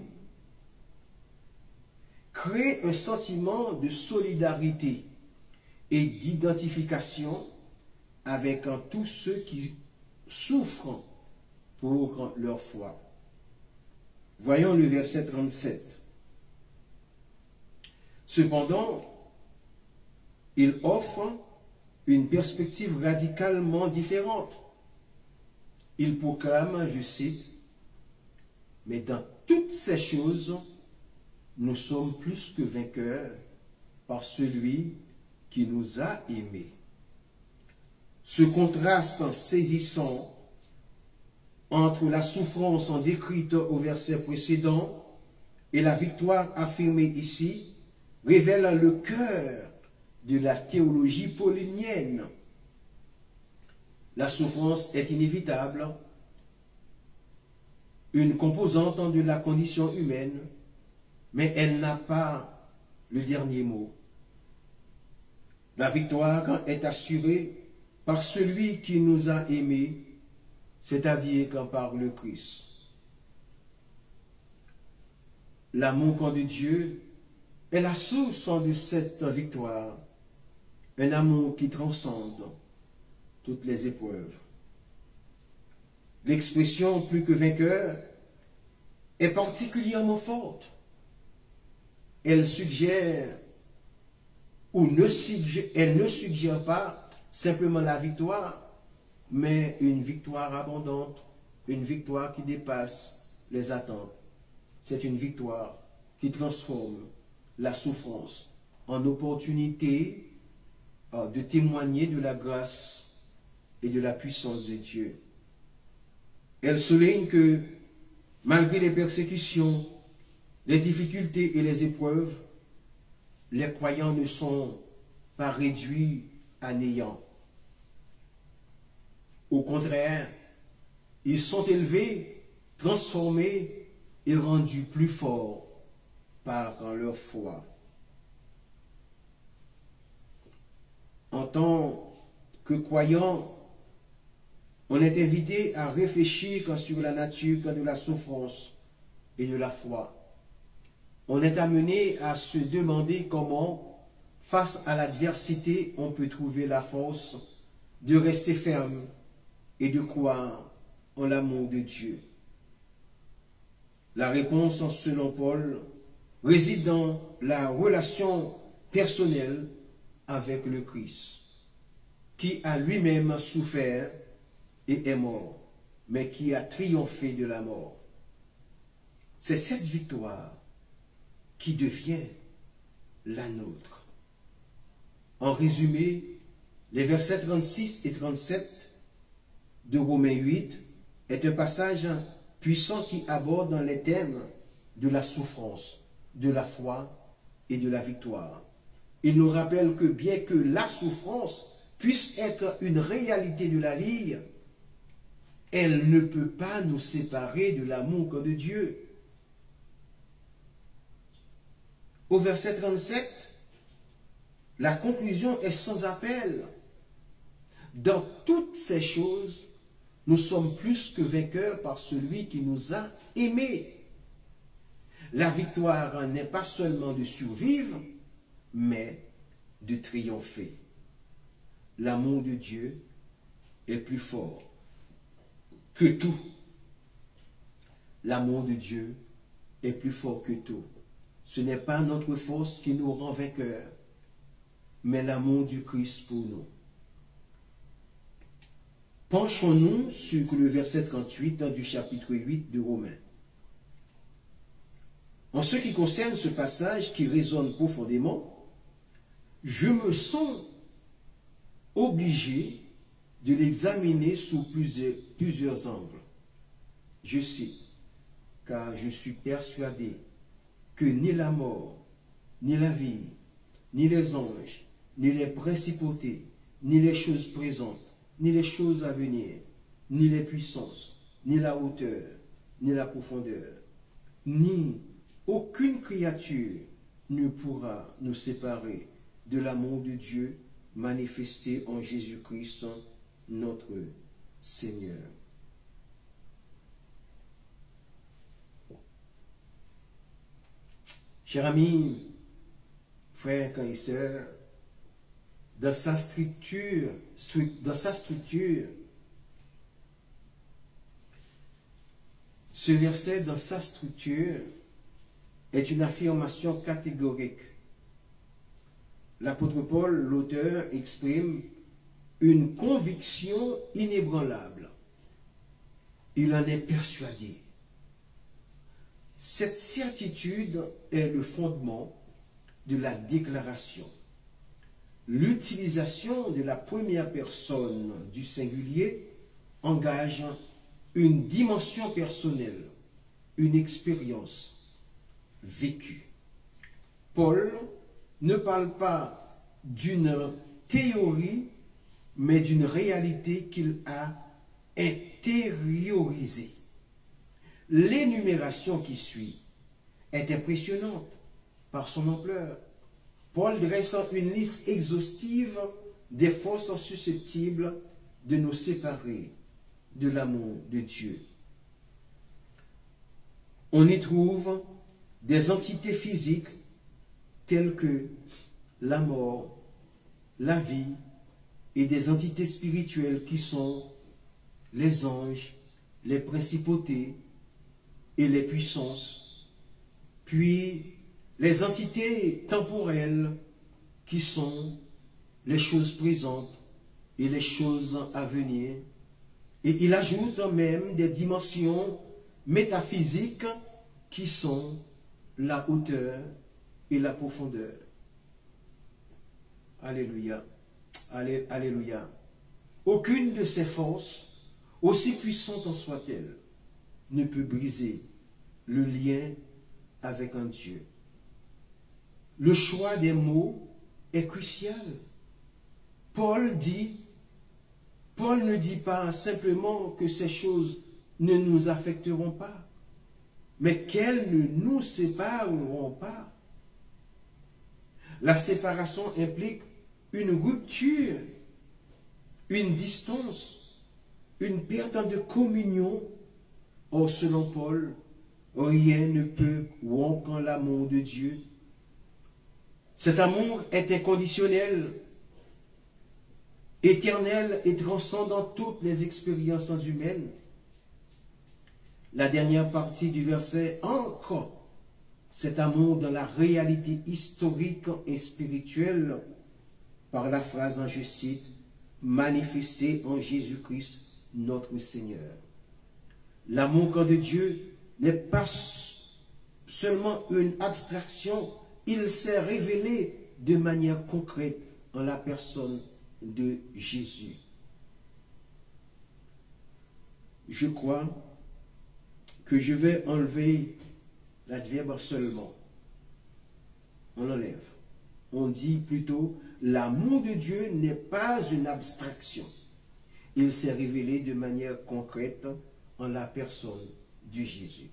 crée un sentiment de solidarité et d'identification avec tous ceux qui souffrent pour leur foi. Voyons le verset 37. Cependant, il offre une perspective radicalement différente. Il proclame, je cite, « Mais dans toutes ces choses, nous sommes plus que vainqueurs par celui qui nous a aimés. » Ce contraste saisissant entre la souffrance décrite au verset précédent et la victoire affirmée ici révèle le cœur de la théologie paulinienne. La souffrance est inévitable, une composante de la condition humaine, mais elle n'a pas le dernier mot. La victoire est assurée par celui qui nous a aimés, c'est-à-dire par le Christ. L'amour de Dieu est la source de cette victoire, un amour qui transcende toutes les épreuves. L'expression « plus que vainqueur » est particulièrement forte. Elle suggère ou elle ne suggère pas simplement la victoire, mais une victoire abondante, une victoire qui dépasse les attentes. C'est une victoire qui transforme la souffrance en opportunité de témoigner de la grâce et de la puissance de Dieu. Elle souligne que malgré les persécutions, les difficultés et les épreuves, les croyants ne sont pas réduits à néant. Au contraire, ils sont élevés, transformés et rendus plus forts par leur foi. En tant que croyants, on est invité à réfléchir sur la nature de la souffrance et de la foi. On est amené à se demander comment, face à l'adversité, on peut trouver la force de rester ferme et de croire en l'amour de Dieu. La réponse, selon Paul, réside dans la relation personnelle avec le Christ, qui a lui-même souffert et est mort, mais qui a triomphé de la mort. C'est cette victoire qui devient la nôtre. En résumé, les versets 36 et 37 de Romains 8 est un passage puissant qui aborde les thèmes de la souffrance, de la foi et de la victoire. Il nous rappelle que bien que la souffrance puisse être une réalité de la vie, elle ne peut pas nous séparer de l'amour de Dieu. Au verset 37, la conclusion est sans appel. Dans toutes ces choses, nous sommes plus que vainqueurs par celui qui nous a aimés. La victoire n'est pas seulement de survivre, mais de triompher. L'amour de Dieu est plus fort que tout. L'amour de Dieu est plus fort que tout. Ce n'est pas notre force qui nous rend vainqueurs, mais l'amour du Christ pour nous. Penchons-nous sur le verset 38 du chapitre 8 de Romains. En ce qui concerne ce passage qui résonne profondément, je me sens obligé de l'examiner sous plusieurs angles. Je sais, car je suis persuadé que ni la mort, ni la vie, ni les anges, ni les principautés, ni les choses présentes, ni les choses à venir, ni les puissances, ni la hauteur, ni la profondeur, ni aucune créature ne pourra nous séparer de l'amour de Dieu manifesté en Jésus-Christ, notre Seigneur. Chers amis, frères et sœurs, dans sa structure, ce verset dans sa structure est une affirmation catégorique. L'apôtre Paul, l'auteur, exprime une conviction inébranlable. Il en est persuadé. Cette certitude est le fondement de la déclaration. L'utilisation de la première personne du singulier engage une dimension personnelle, une expérience vécue. Paul ne parle pas d'une théorie, mais d'une réalité qu'il a intériorisée. L'énumération qui suit est impressionnante par son ampleur. Paul dresse une liste exhaustive des forces susceptibles de nous séparer de l'amour de Dieu. On y trouve des entités physiques telles que la mort, la vie, et des entités spirituelles qui sont les anges, les principautés et les puissances, puis les entités temporelles qui sont les choses présentes et les choses à venir. Et il ajoute même des dimensions métaphysiques qui sont la hauteur et la profondeur. Alléluia. Alléluia. Aucune de ces forces, aussi puissantes en soit-elle, ne peut briser le lien avec un Dieu. Le choix des mots est crucial. Paul ne dit pas simplement que ces choses ne nous affecteront pas, mais qu'elles ne nous sépareront pas. La séparation implique une rupture, une distance, une perte de communion. Or, selon Paul, rien ne peut rompre l'amour de Dieu. Cet amour est inconditionnel, éternel et transcendant toutes les expériences humaines. La dernière partie du verset ancre cet amour dans la réalité historique et spirituelle par la phrase, je cite, « manifesté en Jésus-Christ, notre Seigneur ». L'amour de Dieu n'est pas seulement une abstraction, il s'est révélé de manière concrète en la personne de Jésus. Je crois que je vais enlever l'adverbe seulement. On l'enlève. On dit plutôt, l'amour de Dieu n'est pas une abstraction. Il s'est révélé de manière concrète en la personne de Jésus.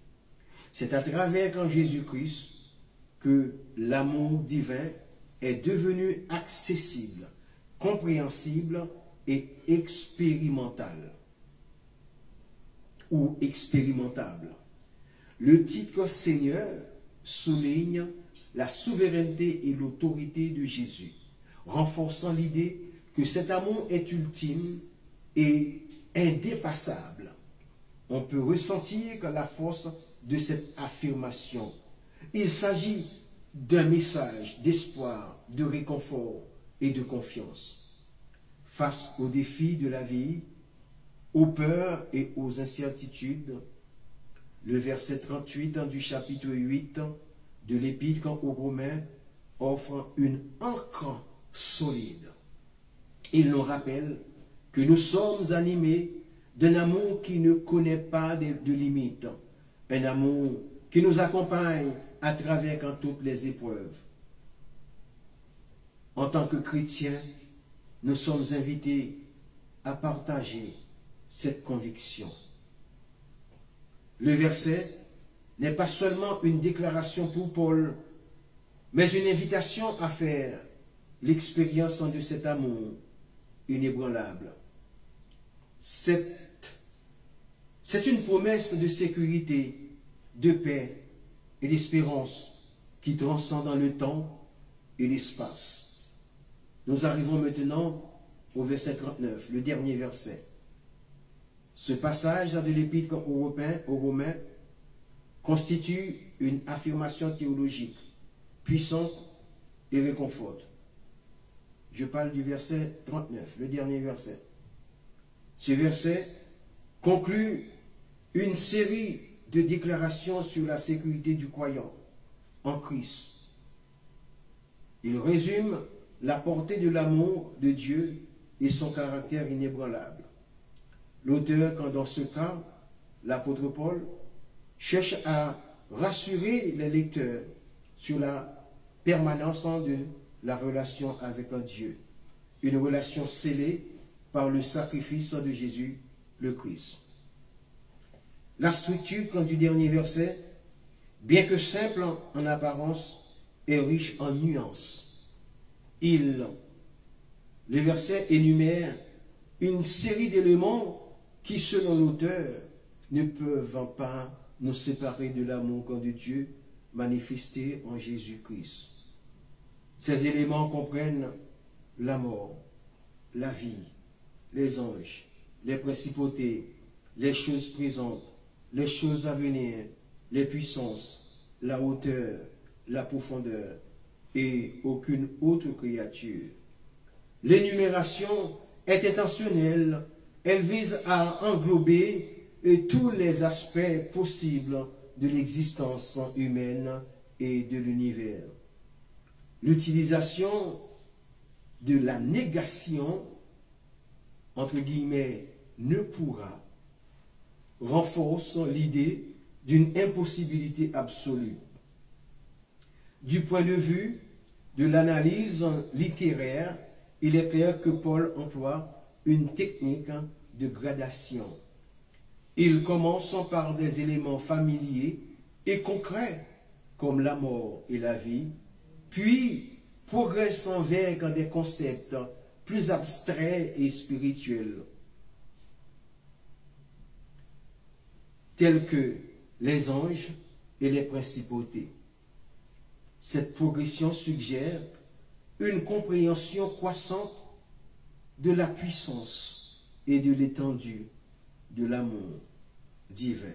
C'est à travers Jésus-Christ que l'amour divin est devenu accessible, compréhensible et expérimental ou expérimentable. Le titre Seigneur souligne la souveraineté et l'autorité de Jésus, renforçant l'idée que cet amour est ultime et indépassable. On peut ressentir la force de cette affirmation. Il s'agit d'un message d'espoir, de réconfort et de confiance. Face aux défis de la vie, aux peurs et aux incertitudes, le verset 38 du chapitre 8 de l'Épître aux Romains offre une ancre solide. Il nous rappelle que nous sommes animés d'un amour qui ne connaît pas de limites, un amour qui nous accompagne à travers toutes les épreuves. En tant que chrétiens, nous sommes invités à partager cette conviction. Le verset n'est pas seulement une déclaration pour Paul, mais une invitation à faire l'expérience de cet amour inébranlable. C'est une promesse de sécurité, de paix et d'espérance qui transcende dans le temps et l'espace. Nous arrivons maintenant au verset 39, le dernier verset. Ce passage de l'Épître aux Romains constitue une affirmation théologique puissante et réconforte. Je parle du verset 39, le dernier verset. Ce verset conclut une série de déclarations sur la sécurité du croyant en Christ. Il résume la portée de l'amour de Dieu et son caractère inébranlable. L'auteur, quand dans ce cas, l'apôtre Paul, cherche à rassurer les lecteurs sur la permanence de la relation avec un Dieu, une relation scellée par le sacrifice de Jésus, le Christ. La structure du dernier verset, bien que simple en apparence, est riche en nuances. Le verset énumère une série d'éléments qui, selon l'auteur, ne peuvent pas nous séparer de l'amour de Dieu manifesté en Jésus-Christ. Ces éléments comprennent la mort, la vie, les anges, les principautés, les choses présentes, les choses à venir, les puissances, la hauteur, la profondeur et aucune autre créature. L'énumération est intentionnelle, elle vise à englober tous les aspects possibles de l'existence humaine et de l'univers. L'utilisation de la négation, entre guillemets, ne pourra, renforce l'idée d'une impossibilité absolue. Du point de vue de l'analyse littéraire, il est clair que Paul emploie une technique de gradation. Il commence par des éléments familiers et concrets, comme la mort et la vie, puis progressant vers des concepts plus abstraits et spirituels, tels que les anges et les principautés. Cette progression suggère une compréhension croissante de la puissance et de l'étendue de l'amour divin.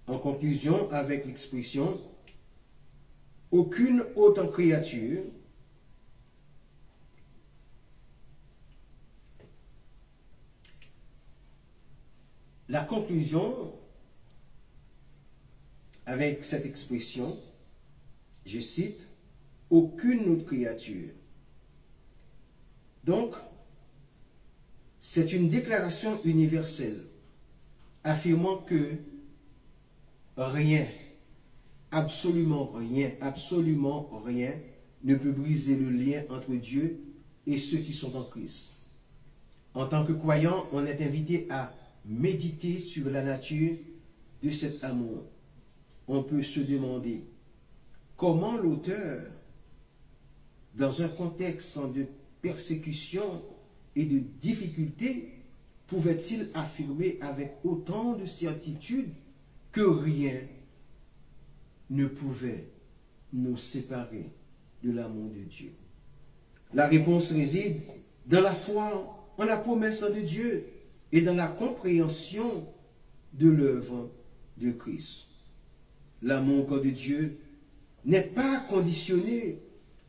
En conclusion, avec l'expression « aucune autre créature » la conclusion avec cette expression, je cite, « aucune autre créature ». Donc, c'est une déclaration universelle affirmant que rien, absolument rien ne peut briser le lien entre Dieu et ceux qui sont en Christ. En tant que croyant, on est invité à méditer sur la nature de cet amour. On peut se demander comment l'auteur, dans un contexte de persécution et de difficulté, pouvait-il affirmer avec autant de certitude que rien ne pouvait nous séparer de l'amour de Dieu? La réponse réside dans la foi en la promesse de Dieu et dans la compréhension de l'œuvre de Christ. L'amour de Dieu n'est pas conditionné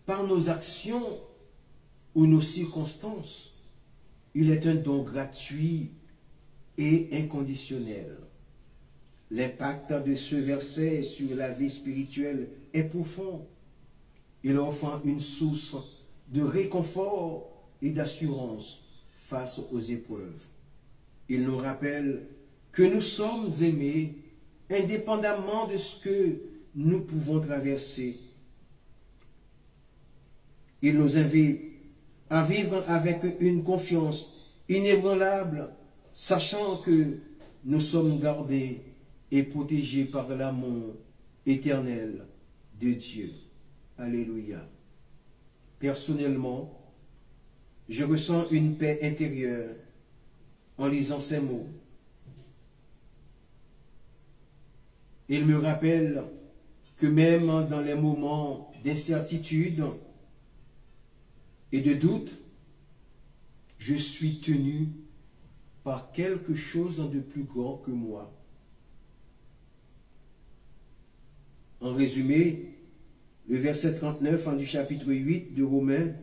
par nos actions ou nos circonstances. Il est un don gratuit et inconditionnel. L'impact de ce verset sur la vie spirituelle est profond. Il offre une source de réconfort et d'assurance face aux épreuves. Il nous rappelle que nous sommes aimés indépendamment de ce que nous pouvons traverser. Il nous invite à vivre avec une confiance inébranlable, sachant que nous sommes gardés et protégés par l'amour éternel de Dieu. Alléluia. Personnellement, je ressens une paix intérieure en lisant ces mots. Il me rappelle que même dans les moments d'incertitude et de doute, je suis tenu par quelque chose de plus grand que moi. En résumé, le verset 39 du chapitre 8 de Romains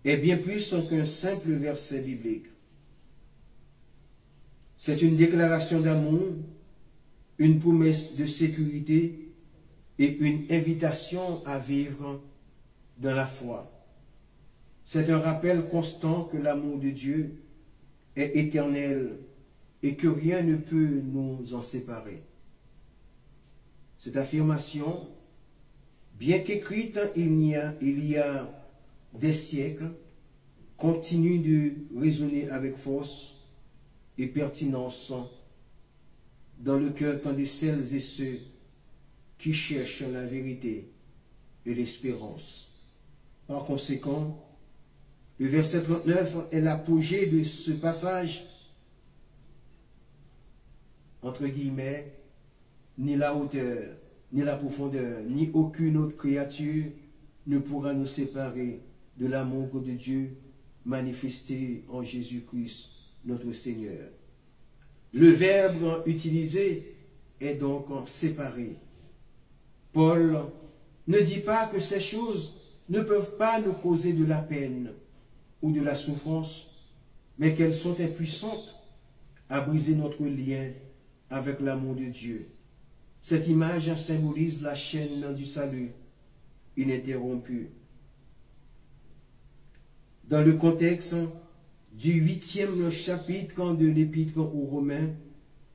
est bien plus qu'un simple verset biblique. C'est une déclaration d'amour, une promesse de sécurité et une invitation à vivre dans la foi. C'est un rappel constant que l'amour de Dieu est éternel et que rien ne peut nous en séparer. Cette affirmation, bien qu'écrite il y a des siècles, continue de résonner avec force et pertinence dans le cœur tant de celles et ceux qui cherchent la vérité et l'espérance. Par conséquent, le verset 39 est l'apogée de ce passage. Entre guillemets, ni la hauteur, ni la profondeur, ni aucune autre créature ne pourra nous séparer de l'amour de Dieu manifesté en Jésus-Christ, notre Seigneur. Le verbe utilisé est donc séparé. Paul ne dit pas que ces choses ne peuvent pas nous causer de la peine ou de la souffrance, mais qu'elles sont impuissantes à briser notre lien avec l'amour de Dieu. Cette image symbolise la chaîne du salut ininterrompue. Dans le contexte du 8e chapitre de l'Épître aux Romains,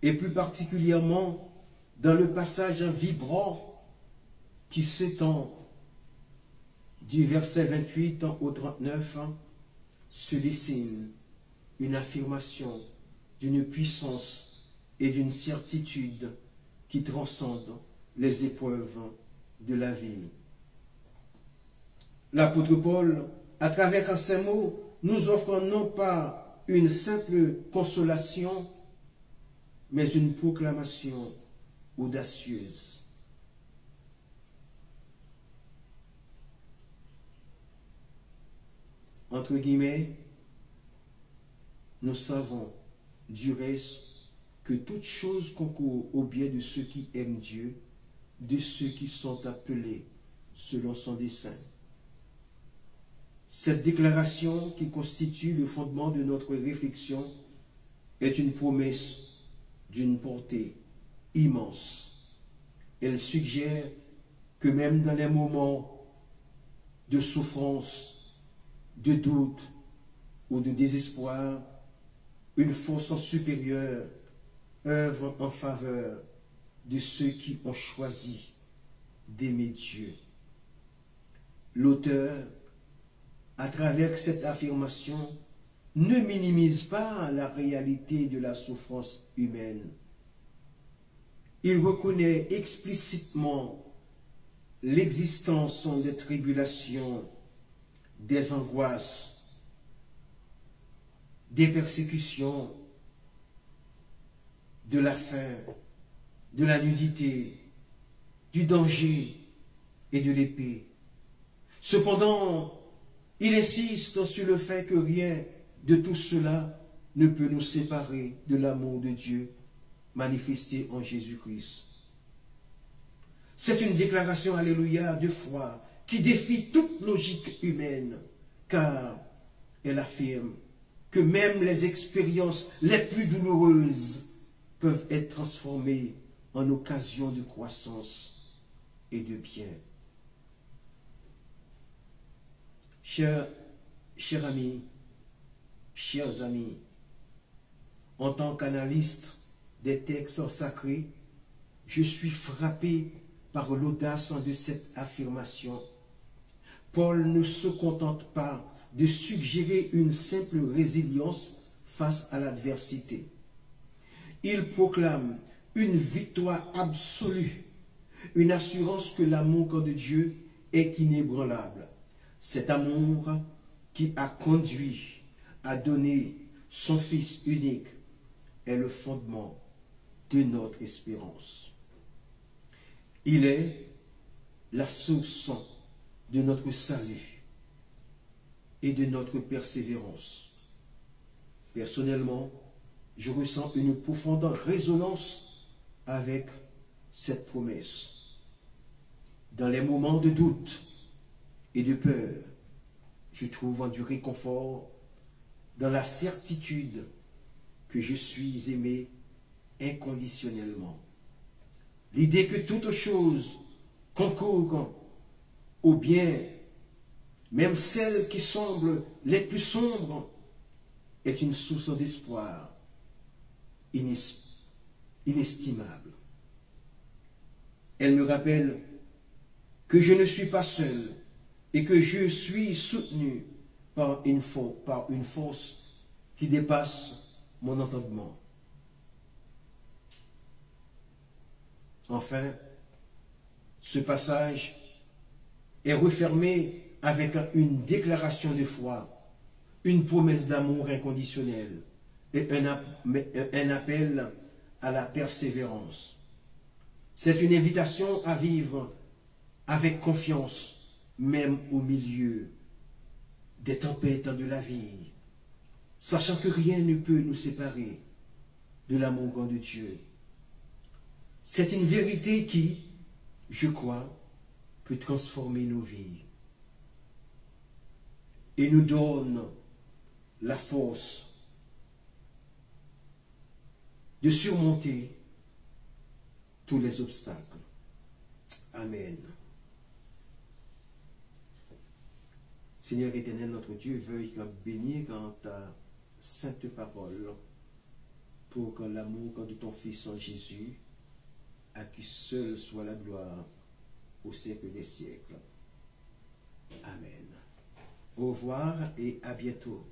et plus particulièrement dans le passage vibrant qui s'étend du verset 28 au 39, se dessine une affirmation d'une puissance et d'une certitude qui transcendent les épreuves de la vie. L'apôtre Paul, à travers ces mots, nous offre non pas une simple consolation, mais une proclamation audacieuse. Entre guillemets, nous savons du reste que toute chose concourt au bien de ceux qui aiment Dieu, de ceux qui sont appelés selon son dessein. Cette déclaration qui constitue le fondement de notre réflexion est une promesse d'une portée immense. Elle suggère que même dans les moments de souffrance, de doute ou de désespoir, une force supérieure œuvre en faveur de ceux qui ont choisi d'aimer Dieu. L'auteur, à travers cette affirmation, ne minimise pas la réalité de la souffrance humaine. Il reconnaît explicitement l'existence des tribulations, des angoisses, des persécutions, de la faim, de la nudité, du danger et de l'épée. Cependant, il insiste sur le fait que rien de tout cela ne peut nous séparer de l'amour de Dieu manifesté en Jésus-Christ. C'est une déclaration, alléluia, de foi qui défie toute logique humaine, car elle affirme que même les expériences les plus douloureuses peuvent être transformées en occasion de croissance et de bien. Chers amis, chers amis, en tant qu'analyste des textes sacrés, je suis frappé par l'audace de cette affirmation. Paul ne se contente pas de suggérer une simple résilience face à l'adversité. Il proclame une victoire absolue, une assurance que l'amour de Dieu est inébranlable. Cet amour qui a conduit à donner son Fils unique est le fondement de notre espérance. Il est la source de notre salut et de notre persévérance. Personnellement, je ressens une profonde résonance avec cette promesse. Dans les moments de doute et de peur, je trouve du réconfort dans la certitude que je suis aimé inconditionnellement. L'idée que toute chose concourt au bien, même celles qui semblent les plus sombres, est une source d'espoir inestimable. Elle me rappelle que je ne suis pas seul et que je suis soutenu par une force qui dépasse mon entendement. Enfin, ce passage est refermé avec une déclaration de foi, une promesse d'amour inconditionnel et un appel à la persévérance. C'est une invitation à vivre avec confiance, même au milieu des tempêtes de la vie, sachant que rien ne peut nous séparer de l'amour de Dieu. C'est une vérité qui, je crois, peut transformer nos vies et nous donne la force de surmonter tous les obstacles. Amen. Seigneur éternel, notre Dieu, veuille bénir ta sainte parole pour que l'amour de ton Fils en Jésus, à qui seul soit la gloire au siècle des siècles. Amen. Au revoir et à bientôt.